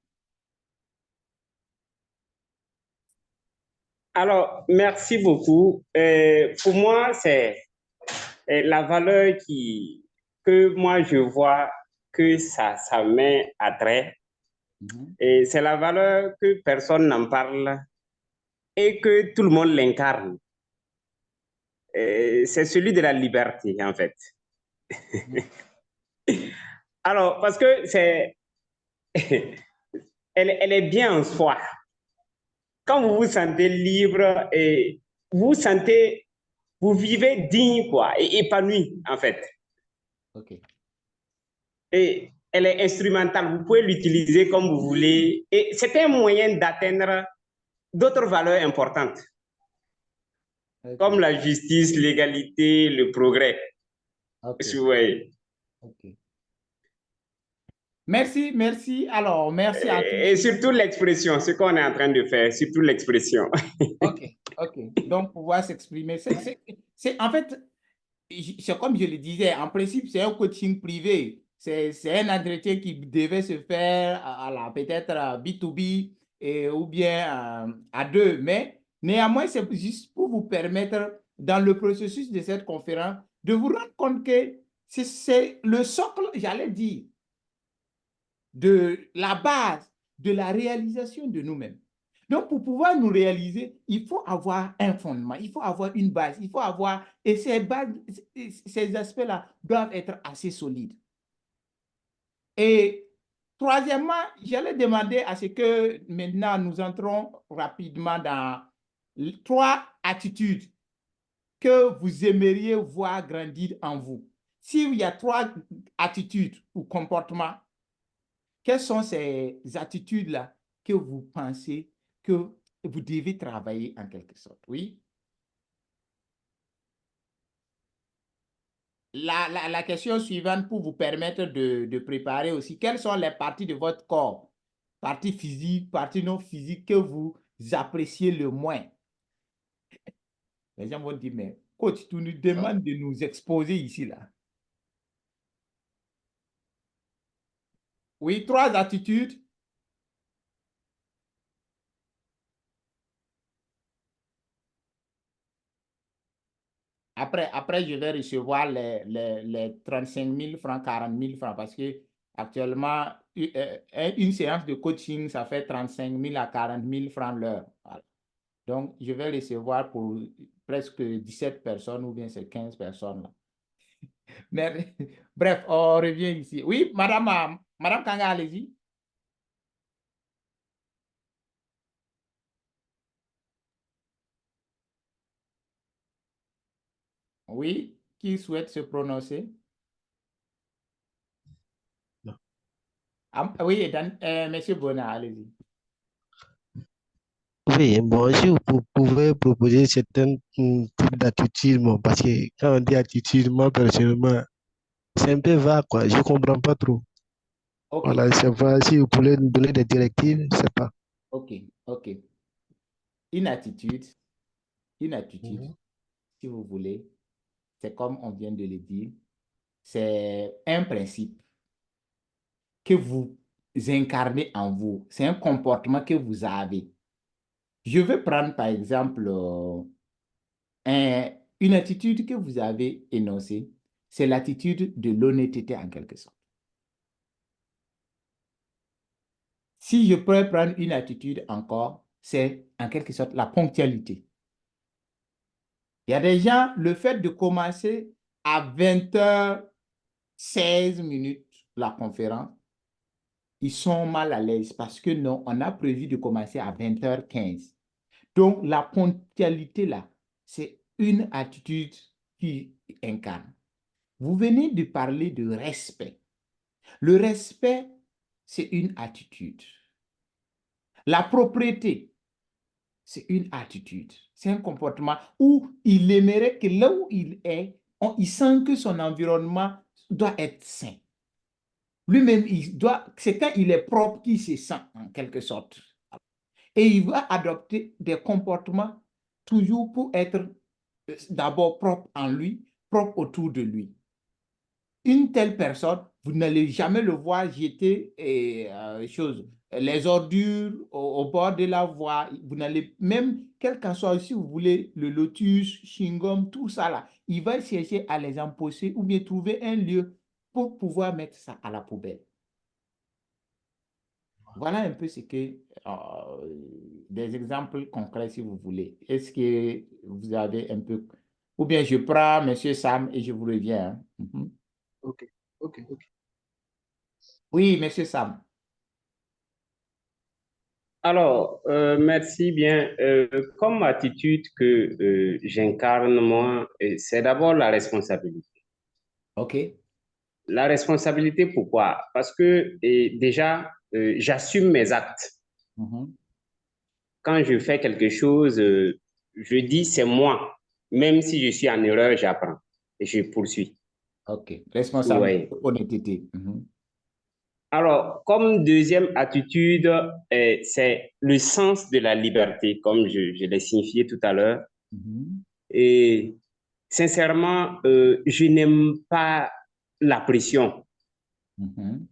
Alors, merci beaucoup. Pour moi, c'est la valeur que moi je vois que ça met à trait. Et c'est la valeur que personne n'en parle et que tout le monde l'incarne. C'est celui de la liberté, en fait. Alors, parce que elle est bien en soi. Quand vous vous sentez libre et vous vivez digne, quoi, et épanoui, en fait. OK. Et elle est instrumentale, vous pouvez l'utiliser comme vous voulez. Et c'est un moyen d'atteindre d'autres valeurs importantes, OK. comme la justice, l'égalité, le progrès. OK. Si vous voyez. OK. Merci, merci. Alors, merci à tous. Et surtout l'expression, ce qu'on est en train de faire, surtout l'expression. OK, OK. Donc, pouvoir s'exprimer. En fait, c'est comme je le disais, en principe, c'est un coaching privé. C'est un entretien qui devait se faire peut-être B2B ou bien à deux. Mais néanmoins, c'est juste pour vous permettre, dans le processus de cette conférence, de vous rendre compte que c'est le socle, j'allais dire, de la base de la réalisation de nous-mêmes. Donc, pour pouvoir nous réaliser, il faut avoir un fondement, il faut avoir une base, il faut avoir, et ces aspects-là doivent être assez solides. Et troisièmement, j'allais demander à ce que maintenant nous entrons rapidement dans 3 attitudes que vous aimeriez voir grandir en vous. S'il y a 3 attitudes ou comportements, quelles sont ces attitudes-là que vous pensez que vous devez travailler en quelque sorte? Oui. La question suivante pour vous permettre de préparer aussi, quelles sont les parties de votre corps, parties physiques, parties non physiques, que vous appréciez le moins? Les gens vont dire, mais coach, tu nous demandes de nous exposer ici, là. Oui, 3 attitudes. Après, je vais recevoir les 35 000 francs, 40 000 francs, parce que actuellement, une séance de coaching, ça fait 35 000 à 40 000 francs l'heure. Voilà. Donc, je vais recevoir pour presque 17 personnes ou bien c'est 15 personnes là. Mais, bref, on revient ici. Oui, Madame Kanga, allez-y. Oui, qui souhaite se prononcer? Oui, Monsieur Bonnat, allez-y. Oui, bon, si vous pouvez proposer certains types d'attitudes, bon, parce que quand on dit attitude, moi personnellement, c'est un peu vague, quoi. Je ne comprends pas trop. OK, Voilà, je sais pas si vous pouvez nous donner des directives, je ne sais pas. OK, OK. Une attitude, Mhm. si vous voulez, c'est comme on vient de le dire, c'est un principe que vous incarnez en vous. C'est un comportement que vous avez. Je vais prendre par exemple une attitude que vous avez énoncée. C'est l'attitude de l'honnêteté en quelque sorte. Si je pourrais prendre une attitude encore, c'est en quelque sorte la ponctualité. Il y a des gens, le fait de commencer à 20h16 la conférence, ils sont mal à l'aise parce que non, on a prévu de commencer à 20h15. Donc, la ponctualité là, c'est une attitude qui incarne. Vous venez de parler de respect. Le respect, c'est une attitude. La propriété, c'est une attitude. C'est un comportement où il aimerait que là où il est, il sent que son environnement doit être sain. Lui-même, c'est quand il est propre qu'il se sent, en quelque sorte. Et il va adopter des comportements toujours pour être d'abord propre en lui, propre autour de lui. Une telle personne, vous n'allez jamais le voir jeter les ordures au bord de la voie. Vous n'allez même, quel qu'en soit, si vous voulez, le lotus, chewing-gum, tout ça là, il va chercher à les empocher ou bien trouver un lieu pour pouvoir mettre ça à la poubelle. Voilà un peu ce que, des exemples concrets si vous voulez. Est-ce que vous avez un peu, ou bien je prends M. Sam et je vous reviens. Hein. Mhm. Ok, ok, ok. Oui, M. Sam. Alors, merci bien. Comme attitude que j'incarne, moi, c'est d'abord la responsabilité. OK. La responsabilité, pourquoi? Parce que déjà, j'assume mes actes. Mhm. Quand je fais quelque chose, je dis c'est moi. Même si je suis en erreur, j'apprends et je poursuis. OK. Responsabilité, Ouais. honnêteté. Mhm. Alors, comme deuxième attitude, c'est le sens de la liberté, comme je l'ai signifié tout à l'heure. Mhm. Et sincèrement, je n'aime pas la pression. Mhm.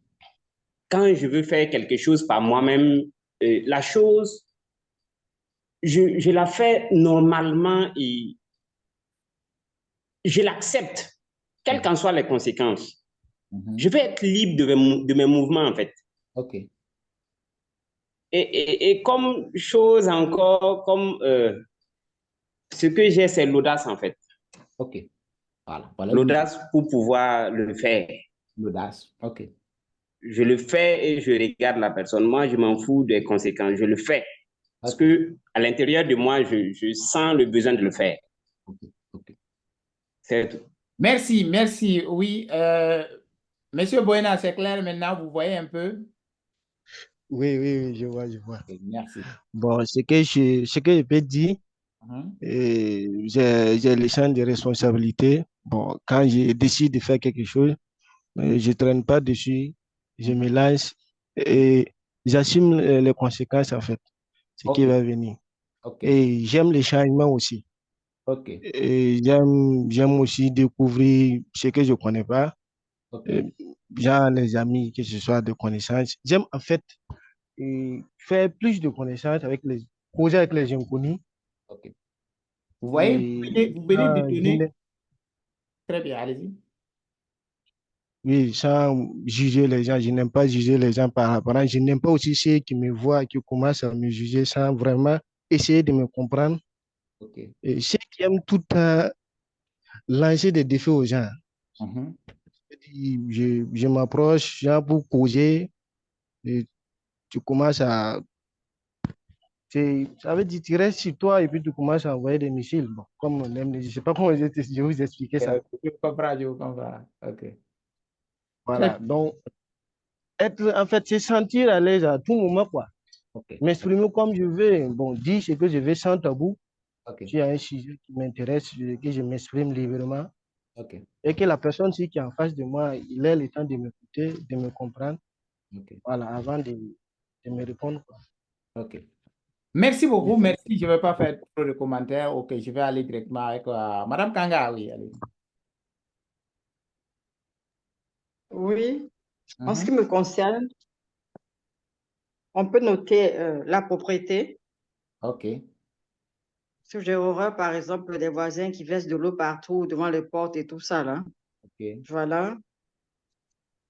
Quand je veux faire quelque chose par moi-même, la chose, je la fais normalement et je l'accepte, quelles qu'en soient les conséquences. Mhm. Je veux être libre de mes mouvements, en fait. OK. Et comme chose encore, comme ce que j'ai, c'est l'audace, en fait. OK. Voilà. Voilà L'audace pour pouvoir le faire. l'audace. OK. Je le fais et je regarde la personne. Moi, je m'en fous des conséquences. Je le fais. Parce OK. que à l'intérieur de moi, je sens le besoin de le faire. OK. OK. C'est tout. Merci, merci. Oui, Monsieur Boena, c'est clair maintenant, vous voyez un peu? Oui, oui, oui, je vois, je vois. OK, merci. Bon, ce que je peux dire, Mhm. j'ai le sens de responsabilité. Bon, quand je décide de faire quelque chose, je ne traîne pas dessus, je me Mhm. lance et j'assume les conséquences, en fait, ce qui OK. va venir. OK. Et j'aime les changements aussi. OK. Et j'aime aussi découvrir ce que je ne connais pas. OK. Euh, Genre les amis, que ce soit de connaissances. J'aime en fait faire plus de connaissances avec causer avec les inconnus. OK. Vous voyez, Et vous venez de je donner. Très bien, allez-y. oui, sans juger les gens, je n'aime pas juger les gens par apparence. Je n'aime pas aussi ceux qui me voient, qui commencent à me juger sans vraiment essayer de me comprendre. OK. Et ceux qui aiment tout le temps lancer des défis aux gens. Mhm. Je m'approche, genre pour causer, et tu commences à. Ça veut dire tu restes sur toi et puis tu commences à envoyer des missiles. Bon, comme on aime, je ne sais pas comment je vais vous expliquer ça. Je comprends, je comprends. OK. Très Voilà. bien. Donc, en fait, c'est sentir à l'aise à tout moment, quoi. OK. M'exprimer comme je veux. Bon, dire ce que je veux sans tabou. OK. S'il y a un sujet qui m'intéresse, que je m'exprime librement. OK. Et que la personne qui est en face de moi, il ait le temps de m'écouter, de me comprendre. OK. Voilà, avant de me répondre, quoi. OK. Merci beaucoup. Merci. Je ne vais pas faire trop de commentaires. OK, je vais aller directement avec Madame Kanga. Oui, allez. Oui, en ce qui Mhm. me concerne, on peut noter la propriété. OK. Si j'ai horreur, par exemple, des voisins qui versent de l'eau partout devant les portes et tout ça, là. OK. Voilà.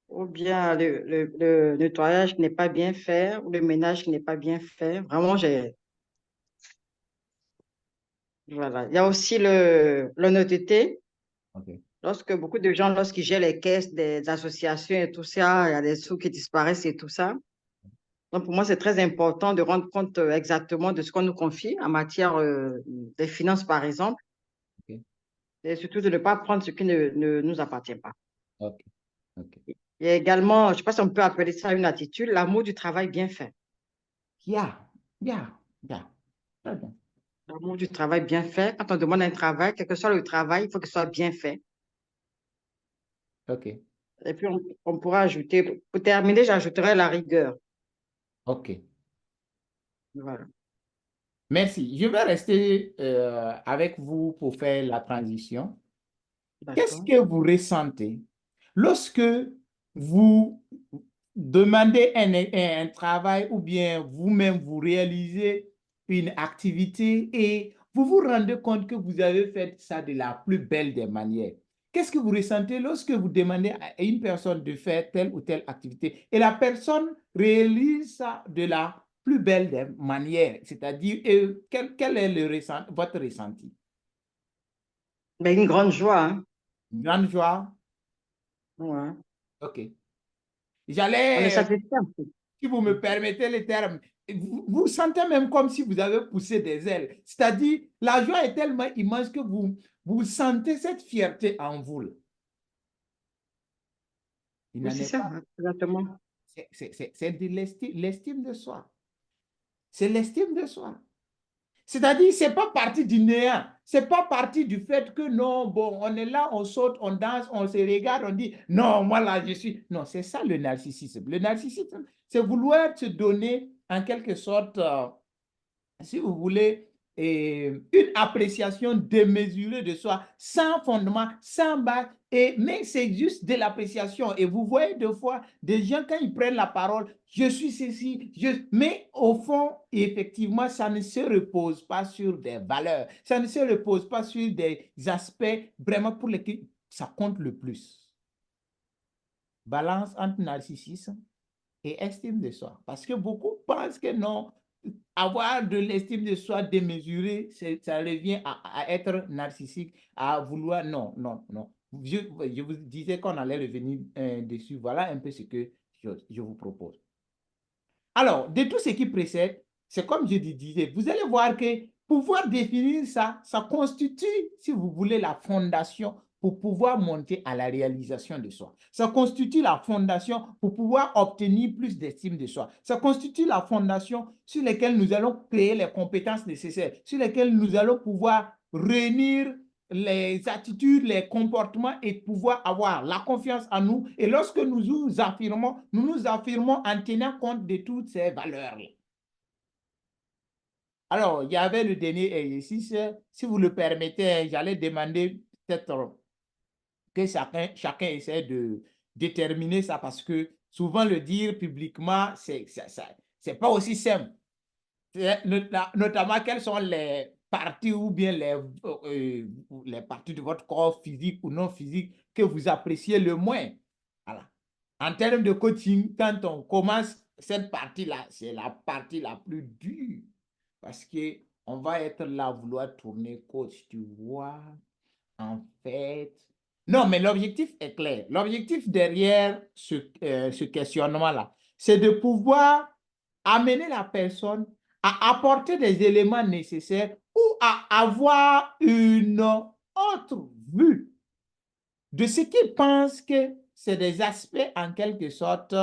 ou bien le nettoyage qui n'est pas bien fait, ou le ménage qui n'est pas bien fait. Vraiment, voilà. Il y a aussi l'honnêteté. OK. Lorsque beaucoup de gens, lorsqu'ils gèrent les caisses des associations et tout ça, il y a des sous qui disparaissent et tout ça. Donc, pour moi, c'est très important de rendre compte exactement de ce qu'on nous confie en matière des finances, par exemple, OK. et surtout de ne pas prendre ce qui ne nous appartient pas. OK. OK. Il y a également, je ne sais pas si on peut appeler ça une attitude, l'amour du travail bien fait. Yeah. Yeah. Très bien. L'amour du travail bien fait. Quand on demande un travail, quel que soit le travail, il faut que ce soit bien fait. OK. Et puis, on pourra ajouter, pour terminer, j'ajouterai la rigueur. OK. Voilà. Merci. Je vais rester avec vous pour faire la transition. Qu'est-ce D'accord. que vous ressentez lorsque vous demandez un travail ou bien vous-même vous réalisez une activité et vous vous rendez compte que vous avez fait ça de la plus belle des manières? Qu'est-ce que vous ressentez lorsque vous demandez à une personne de faire telle ou telle activité et la personne réalise ça de la plus belle des manières? C'est-à-dire, quel est votre ressenti? Mais une grande joie, hein? Une grande joie? Ouais. OK. On est J'allais, satisfait un peu. si vous me permettez le terme, vous sentez même comme si vous avez poussé des ailes. C'est-à-dire, la joie est tellement immense que vous sentez cette fierté en vous. Il Oui, n'en c'est est ça, pas. exactement. C'est de l'estime de soi. C'est l'estime de soi. C'est-à-dire, ce n'est pas parti du néant. Ce n'est pas parti du fait que non, bon, on est là, on saute, on danse, on se regarde, on dit non, moi là, je suis. Non, c'est ça le narcissisme. Le narcissisme, c'est vouloir se donner en quelque sorte, si vous voulez, une appréciation démesurée de soi, sans fondement, sans base, mais c'est juste de l'appréciation. Et vous voyez deux fois des gens, quand ils prennent la parole, je suis ceci, mais au fond, effectivement, ça ne se repose pas sur des valeurs, ça ne se repose pas sur des aspects vraiment pour lesquels ça compte le plus. Balance entre narcissisme et estime de soi. Parce que beaucoup pensent que non, avoir de l'estime de soi démesurée, ça revient à être narcissique, à vouloir, non. Je vous disais qu'on allait revenir dessus. Voilà un peu ce que je vous propose. Alors, de tout ce qui précède, c'est comme je disais, vous allez voir que pouvoir définir ça, ça constitue, si vous voulez, la fondation pour pouvoir monter à la réalisation de soi. Ça constitue la fondation pour pouvoir obtenir plus d'estime de soi. Ça constitue la fondation sur laquelle nous allons créer les compétences nécessaires, sur lesquelles nous allons pouvoir réunir les attitudes, les comportements et pouvoir avoir la confiance en nous. Et lorsque nous nous affirmons en tenant compte de toutes ces valeurs-là. Alors, il y avait le dernier exercice. Si vous le permettez, j'allais demander peut-être que chacun essaie de déterminer ça parce que souvent le dire publiquement, c'est pas aussi simple. Notamment, quelles sont les parties ou bien les parties de votre corps physique ou non physique que vous appréciez le moins. Voilà. En termes de coaching, quand on commence cette partie-là, c'est la partie la plus dure parce qu'on va être là à vouloir tourner coach, tu vois, en fait. Non, mais l'objectif est clair. L'objectif derrière ce questionnement-là, c'est de pouvoir amener la personne à apporter des éléments nécessaires ou à avoir une autre vue de ce qu'il pense que c'est des aspects en quelque sorte,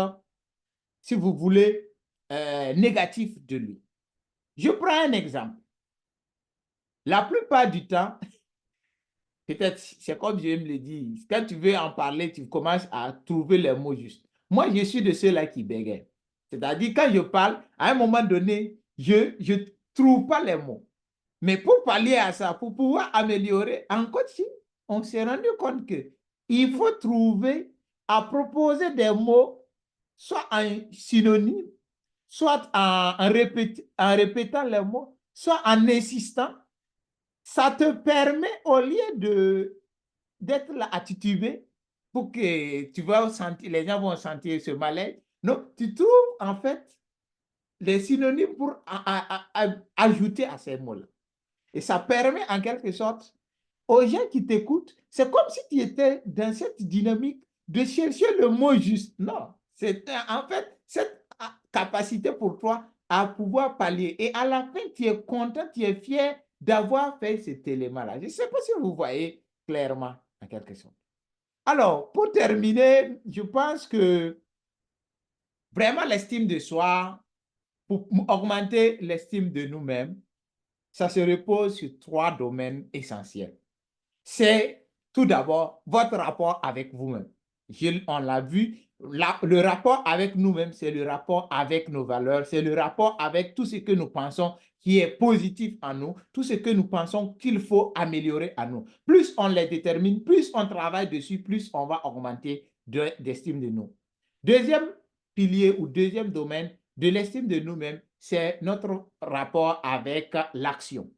si vous voulez, négatifs de lui. Je prends un exemple. La plupart du temps, peut-être c'est comme je me le dis, quand tu veux en parler, tu commences à trouver les mots justes. Moi, je suis de ceux-là qui bégayent. C'est-à-dire, quand je parle, à un moment donné, je ne trouve pas les mots. Mais pour parler à ça, pour pouvoir améliorer, en coaching, on s'est rendu compte qu'il faut trouver à proposer des mots, soit en synonyme, soit en répétant les mots, soit en insistant. Ça te permet, au lieu d'être là à tituber, pour que tu vas sentir, les gens vont sentir ce malaise. Non, tu trouves en fait les synonymes pour ajouter à ces mots-là. Et ça permet en quelque sorte aux gens qui t'écoutent, c'est comme si tu étais dans cette dynamique de chercher le mot juste. Non, c'est en fait cette capacité pour toi à pouvoir pallier. Et à la fin, tu es content, tu es fier d'avoir fait cet élément-là. Je ne sais pas si vous voyez clairement en quelque sorte. Alors, pour terminer, je pense que vraiment l'estime de soi, pour augmenter l'estime de nous-mêmes, ça se repose sur 3 domaines essentiels. C'est tout d'abord votre rapport avec vous-même. On l'a vu, le rapport avec nous-mêmes, c'est le rapport avec nos valeurs, c'est le rapport avec tout ce que nous pensons qui est positif en nous, tout ce que nous pensons qu'il faut améliorer à nous. Plus on les détermine, plus on travaille dessus, plus on va augmenter d'estime de nous. Deuxième pilier ou deuxième domaine de l'estime de nous-mêmes, c'est notre rapport avec l'action.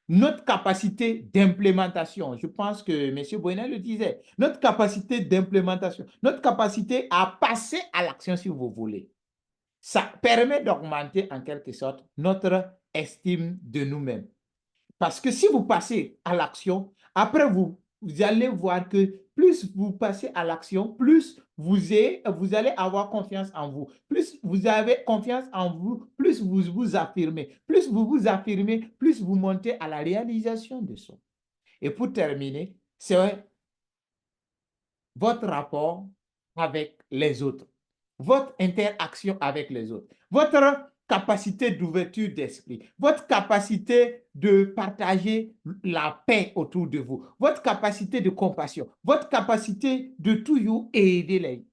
Notre capacité d'implémentation, je pense que M. Boinel le disait, notre capacité d'implémentation, notre capacité à passer à l'action si vous voulez, ça permet d'augmenter en quelque sorte notre estime de nous-mêmes. Parce que si vous passez à l'action, après vous allez voir que plus vous passez à l'action, plus vous allez avoir confiance en vous. Plus vous avez confiance en vous, plus vous vous affirmez. Plus vous vous affirmez, plus vous montez à la réalisation de soi. Et pour terminer, c'est votre rapport avec les autres, votre interaction avec les autres, votre capacité d'ouverture d'esprit, votre capacité de partager la paix autour de vous, votre capacité de compassion, votre capacité de toujours aider les gens.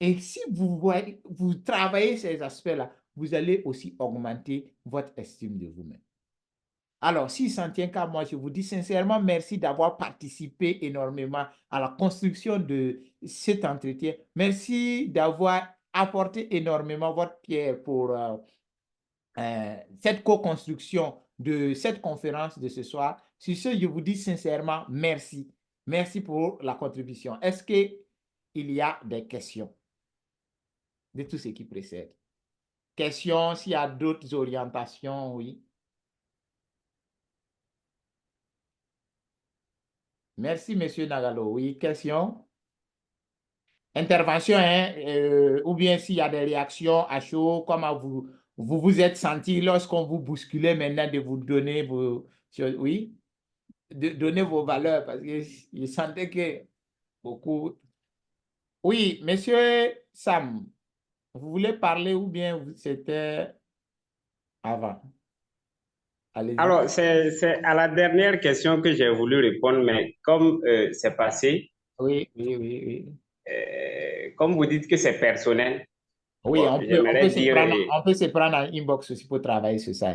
Et si vous travaillez ces aspects-là, vous allez aussi augmenter votre estime de vous-même. Alors, si ça ne tient qu'à moi, je vous dis sincèrement merci d'avoir participé énormément à la construction de cet entretien. Merci d'avoir apporté énormément votre pierre pour cette co-construction de cette conférence de ce soir. Sur ce, je vous dis sincèrement merci. Merci pour la contribution. Est-ce qu'il y a des questions de tout ce qui précède? Questions, s'il y a d'autres orientations, oui. Merci, M. Nagalo. Oui, question? Intervention, hein, ou bien s'il y a des réactions à chaud, comment vous êtes senti lorsqu'on vous bousculait maintenant de vous donner vos... Oui, de donner vos valeurs, parce que je sentais que beaucoup... Oui, monsieur Sam, vous voulez parler ou bien c'était avant? Allez-y. Alors, c'est à la dernière question que j'ai voulu répondre, mais comme c'est passé, Oui. Comme vous dites que c'est personnel, oui, bon, on peut se prendre en inbox aussi pour travailler sur ça.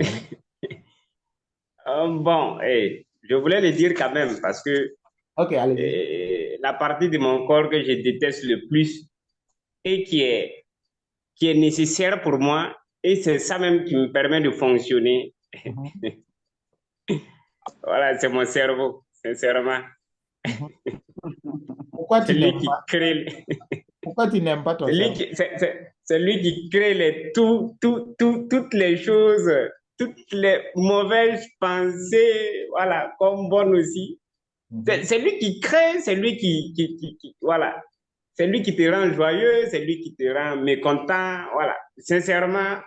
Bon, je voulais le dire quand même parce que la partie de mon corps que je déteste le plus et qui est nécessaire pour moi, et c'est ça même qui me permet de fonctionner. Voilà, c'est mon cerveau, sincèrement. Pourquoi tu n'aimes pas? Pourquoi tu n'aimes pas ton cerveau? C'est lui qui crée toutes les choses, toutes les mauvaises pensées, voilà, comme bonnes aussi. C'est lui qui crée, c'est lui qui voilà. C'est lui qui te rend joyeux, c'est lui qui te rend mécontent, voilà. Sincèrement,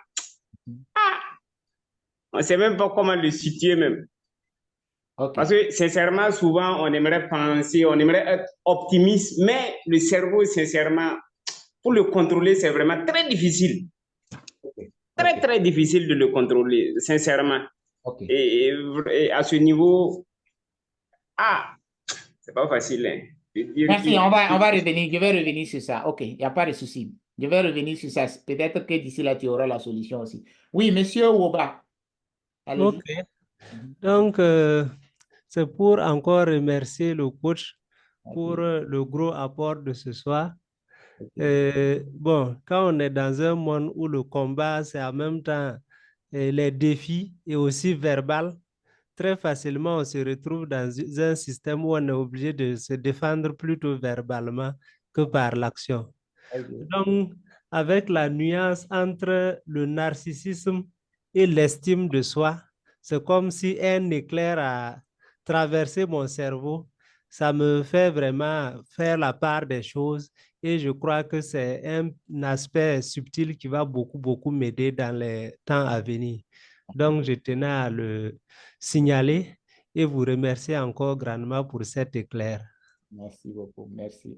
on ne sait même pas comment le situer même. Parce que sincèrement, souvent, on aimerait penser, on aimerait être optimiste, mais le cerveau, sincèrement, pour le contrôler, c'est vraiment très difficile. Très difficile de le contrôler, sincèrement. Et à ce niveau, c'est pas facile. Hein. Merci, on va revenir, je vais revenir sur ça. OK, il n'y a pas de souci. Je vais revenir sur ça. Peut-être que d'ici là, tu auras la solution aussi. Oui, monsieur Woba. OK. Donc, c'est pour encore remercier le coach pour le gros apport de ce soir. Bon, quand on est dans un monde où le combat, c'est en même temps les défis et aussi verbal, très facilement, on se retrouve dans un système où on est obligé de se défendre plutôt verbalement que par l'action. Donc, avec la nuance entre le narcissisme et l'estime de soi, c'est comme si un éclair a traversé mon cerveau. Ça me fait vraiment faire la part des choses et je crois que c'est un aspect subtil qui va beaucoup m'aider dans les temps à venir. Donc, je tenais à le signaler et vous remercier encore grandement pour cet éclair. Merci beaucoup, merci.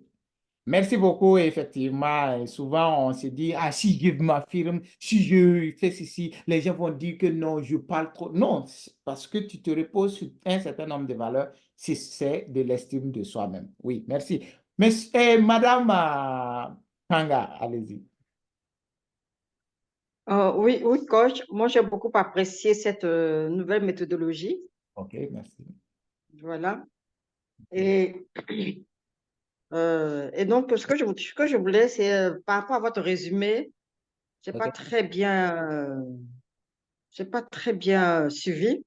Merci beaucoup, effectivement. Souvent, on se dit, ah, si je m'affirme, si je fais ceci, les gens vont dire que non, je parle trop. Non, parce que tu te reposes sur un certain nombre de valeurs, c'est de l'estime de soi-même. Oui, merci. Mais, Madame Kanga, allez-y. Oui, oui, coach. Moi, j'ai beaucoup apprécié cette nouvelle méthodologie. OK, merci. Voilà. Et, donc, ce que je voulais, c'est par rapport à votre résumé, je n'ai pas très bien suivi.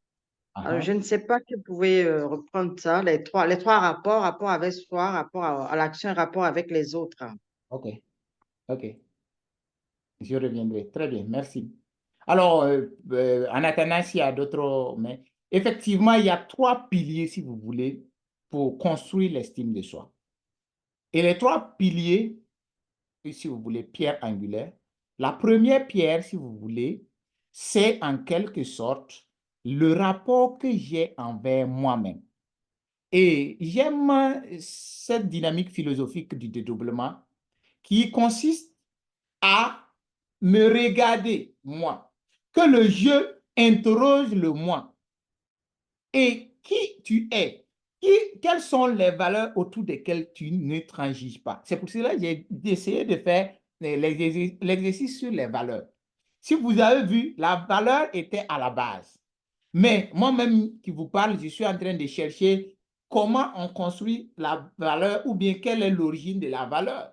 Alors, je ne sais pas si vous pouvez reprendre ça, les trois rapports, rapport avec soi, rapport à l'action et rapport avec les autres. OK, OK. Je reviendrai. Très bien, merci. Alors, en attendant, s'il y a d'autres... Mais effectivement, il y a 3 piliers, si vous voulez, pour construire l'estime de soi. Et les 3 piliers, si vous voulez, pierre angulaire. La première pierre, si vous voulez, c'est en quelque sorte le rapport que j'ai envers moi-même. Et j'aime cette dynamique philosophique du dédoublement qui consiste à me regarder, moi, que le je interroge le moi. Et qui tu es? Quelles sont les valeurs autour desquelles tu ne transiges pas? C'est pour cela que j'ai essayé de faire l'exercice sur les valeurs. Si vous avez vu, la valeur était à la base. Mais moi-même qui vous parle, je suis en train de chercher comment on construit la valeur ou bien quelle est l'origine de la valeur.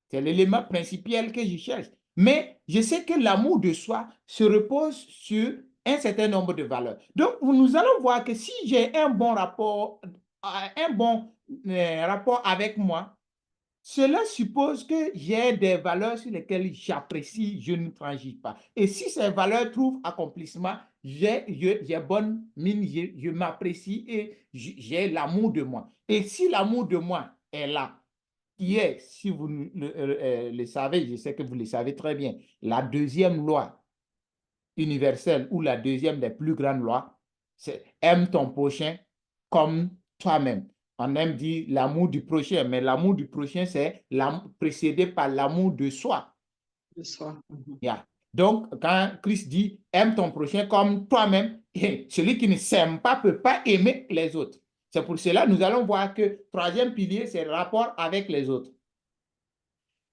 C'est l'élément principal que je cherche. Mais je sais que l'amour de soi se repose sur un certain nombre de valeurs. Donc, nous allons voir que si j'ai un bon rapport avec moi, cela suppose que j'ai des valeurs sur lesquelles j'apprécie, je ne transige pas. Et si ces valeurs trouvent accomplissement, j'ai bonne mine, je m'apprécie et j'ai l'amour de moi. Et si l'amour de moi est là, qui est, si vous le savez, je sais que vous le savez très bien, la deuxième loi universelle ou la deuxième des plus grandes lois, c'est aime ton prochain comme toi-même. On aime dire l'amour du prochain, mais l'amour du prochain, c'est précédé par l'amour de soi. De soi. Yeah. Donc, quand Christ dit aime ton prochain comme toi-même, celui qui ne s'aime pas ne peut pas aimer les autres. C'est pour cela que nous allons voir que troisième pilier, c'est le rapport avec les autres.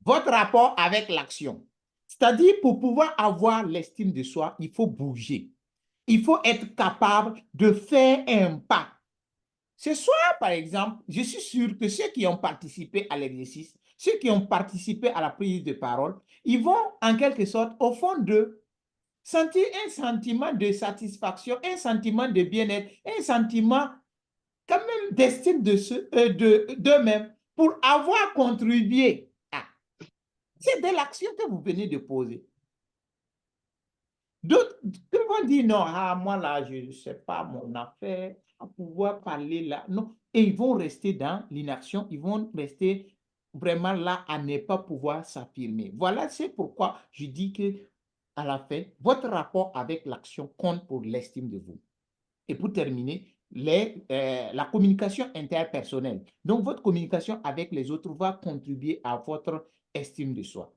Votre rapport avec l'action. C'est-à-dire, pour pouvoir avoir l'estime de soi, il faut bouger. Il faut être capable de faire un pas. Ce soir, par exemple, je suis sûr que ceux qui ont participé à l'exercice, ceux qui ont participé à la prise de parole, ils vont en quelque sorte, au fond d'eux, sentir un sentiment de satisfaction, un sentiment de bien-être, un sentiment quand même d'estime d'eux-mêmes pour avoir contribué à. C'est de l'action que vous venez de poser. D'autres vont dire non, ah, moi là, je ne sais pas mon affaire, à pouvoir parler là. Non, et ils vont rester dans l'inaction, ils vont rester vraiment là à ne pas pouvoir s'affirmer. Voilà, c'est pourquoi je dis que à la fin, votre rapport avec l'action compte pour l'estime de vous. Et pour terminer, la communication interpersonnelle. Donc, votre communication avec les autres va contribuer à votre estime de soi.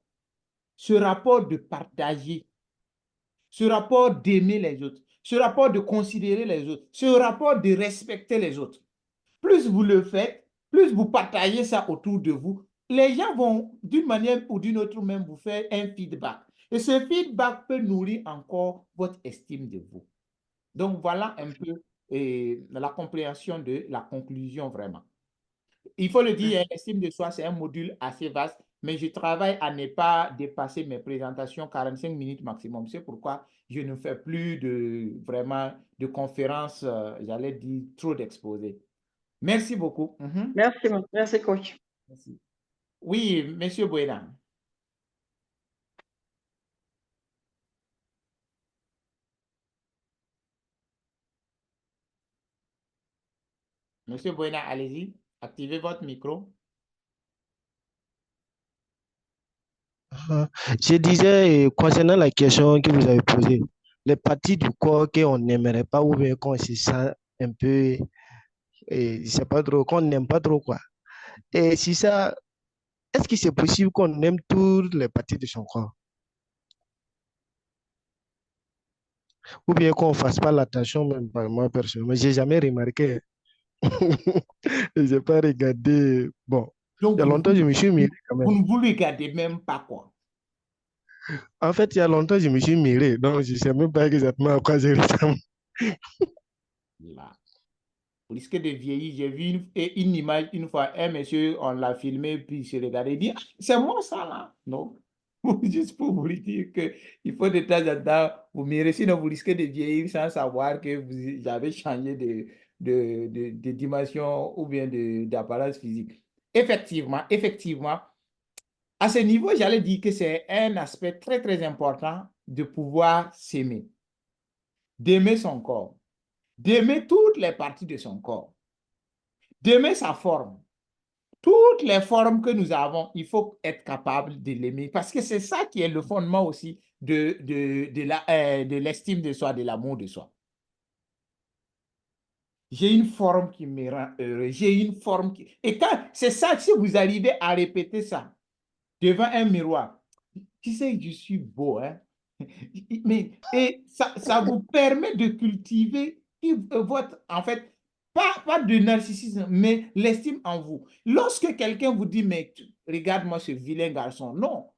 Ce rapport de partager, ce rapport d'aimer les autres, ce rapport de considérer les autres, ce rapport de respecter les autres. Plus vous le faites, plus vous partagez ça autour de vous, les gens vont, d'une manière ou d'une autre même, vous faire un feedback. Et ce feedback peut nourrir encore votre estime de vous. Donc, voilà un peu la compréhension de la conclusion vraiment. Il faut le dire, l'estime de soi, c'est un module assez vaste mais je travaille à ne pas dépasser mes présentations 45 minutes maximum. C'est pourquoi je ne fais plus vraiment de conférences, j'allais dire trop d'exposés. Merci beaucoup. Merci, merci, coach. Merci. Oui, Monsieur Buena. Monsieur Buena, allez-y, activez votre micro. Je disais, concernant la question que vous avez posée, les parties du corps qu'on n'aimerait pas ou bien qu'on se sent un peu, je sais pas trop, qu'on n'aime pas trop, quoi. Et si ça, est-ce que c'est possible qu'on aime toutes les parties de son corps? Ou bien qu'on ne fasse pas l'attention, même par moi personnellement, j'ai jamais remarqué. Je n'ai pas regardé. Bon, Donc, il y a longtemps, je me suis miré quand même. vous ne vous regardez même pas, quoi. En fait, il y a longtemps, je me suis miré. Donc, je ne sais même pas exactement à quoi je ressemble. Là. Vous risquez de vieillir. J'ai vu une image une fois, un monsieur, on l'a filmé, puis il se regardait, il dit, ah, c'est moi ça là. Non. Juste pour vous dire qu'il faut de temps en temps vous mirer, sinon vous risquez de vieillir sans savoir que vous avez changé de dimension ou bien d'apparence physique. Effectivement, à ce niveau, j'allais dire que c'est un aspect très, très important de pouvoir s'aimer, d'aimer son corps, d'aimer toutes les parties de son corps, d'aimer sa forme. Toutes les formes que nous avons, il faut être capable de l'aimer parce que c'est ça qui est le fondement aussi de l'estime de soi, de l'amour de soi. J'ai une forme qui me rend heureux, j'ai une forme qui... Et quand c'est ça, si vous arrivez à répéter ça devant un miroir, tu sais, je suis beau, hein? Et ça vous permet de cultiver votre, en fait, pas de narcissisme, mais l'estime en vous. Lorsque quelqu'un vous dit, mais regarde-moi ce vilain garçon, non.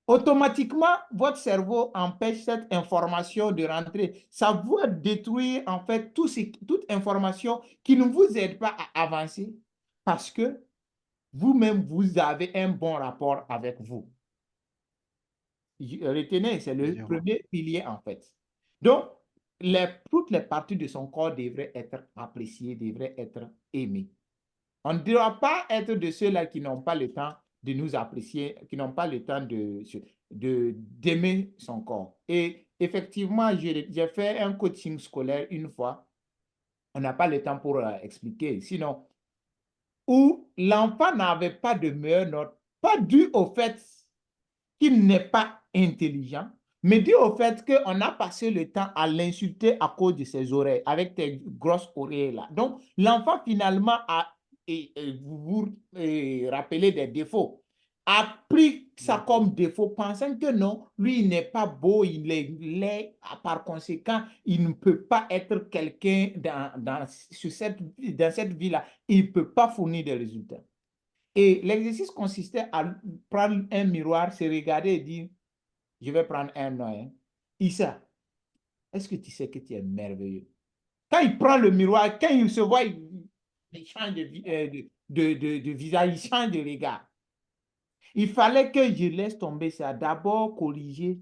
Automatiquement, votre cerveau empêche cette information de rentrer. Ça va détruire, en fait, toute information qui ne vous aide pas à avancer parce que vous-même, vous avez un bon rapport avec vous. Retenez, c'est le premier pilier en fait. Donc, toutes les parties de son corps devraient être appréciées, devraient être aimées. On ne doit pas être de ceux-là qui n'ont pas le temps de nous apprécier, qui n'ont pas le temps d'aimer son corps. Et effectivement, j'ai fait un coaching scolaire une fois. On n'a pas le temps pour expliquer. Sinon, où l'enfant n'avait pas de meilleure note, pas dû au fait qu'il n'est pas intelligent, mais dû au fait qu'on a passé le temps à l'insulter à cause de ses oreilles, avec tes grosses oreilles là. Donc, l'enfant finalement a, vous rappelez des défauts, a pris ça comme défaut, pensant que non, lui, il n'est pas beau, il est laid, par conséquent, il ne peut pas être quelqu'un dans cette vie-là. Il ne peut pas fournir des résultats. Et l'exercice consistait à prendre un miroir, se regarder et dire, je vais prendre un nom. Hein. Issa, est-ce que tu sais que tu es merveilleux? Quand il prend le miroir, quand il se voit, il change de visage, il change de regard. Il fallait que je laisse tomber ça. D'abord, corriger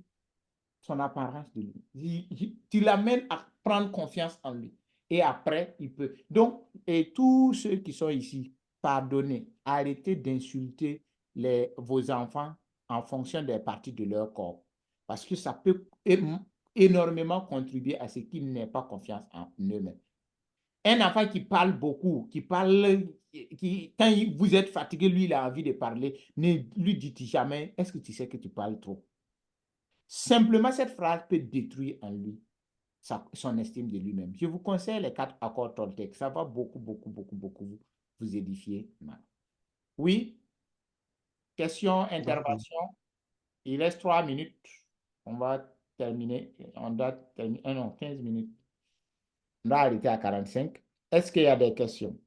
son apparence de lui. Tu l'amènes à prendre confiance en lui. Et après, il peut. Donc, et tous ceux qui sont ici, pardonnez, arrêtez d'insulter vos enfants en fonction des parties de leur corps. Parce que ça peut énormément contribuer à ce qu'ils n'aient pas confiance en eux-mêmes. Un enfant qui parle beaucoup, quand vous êtes fatigué, lui, il a envie de parler, ne lui dites jamais, est-ce que tu sais que tu parles trop? Simplement, cette phrase peut détruire en lui son estime de lui-même. Je vous conseille les 4 accords Toltec. Ça va beaucoup vous édifier. Oui? Question, intervention? Il reste 3 minutes. On va terminer. On doit terminer. Non, 15 minutes. On doit arrêter à 45. Est-ce qu'il y a des questions?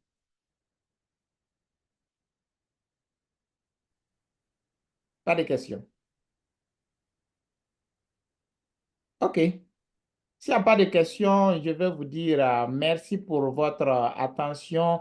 Pas de questions. OK. S'il n'y a pas de questions, je vais vous dire merci pour votre attention.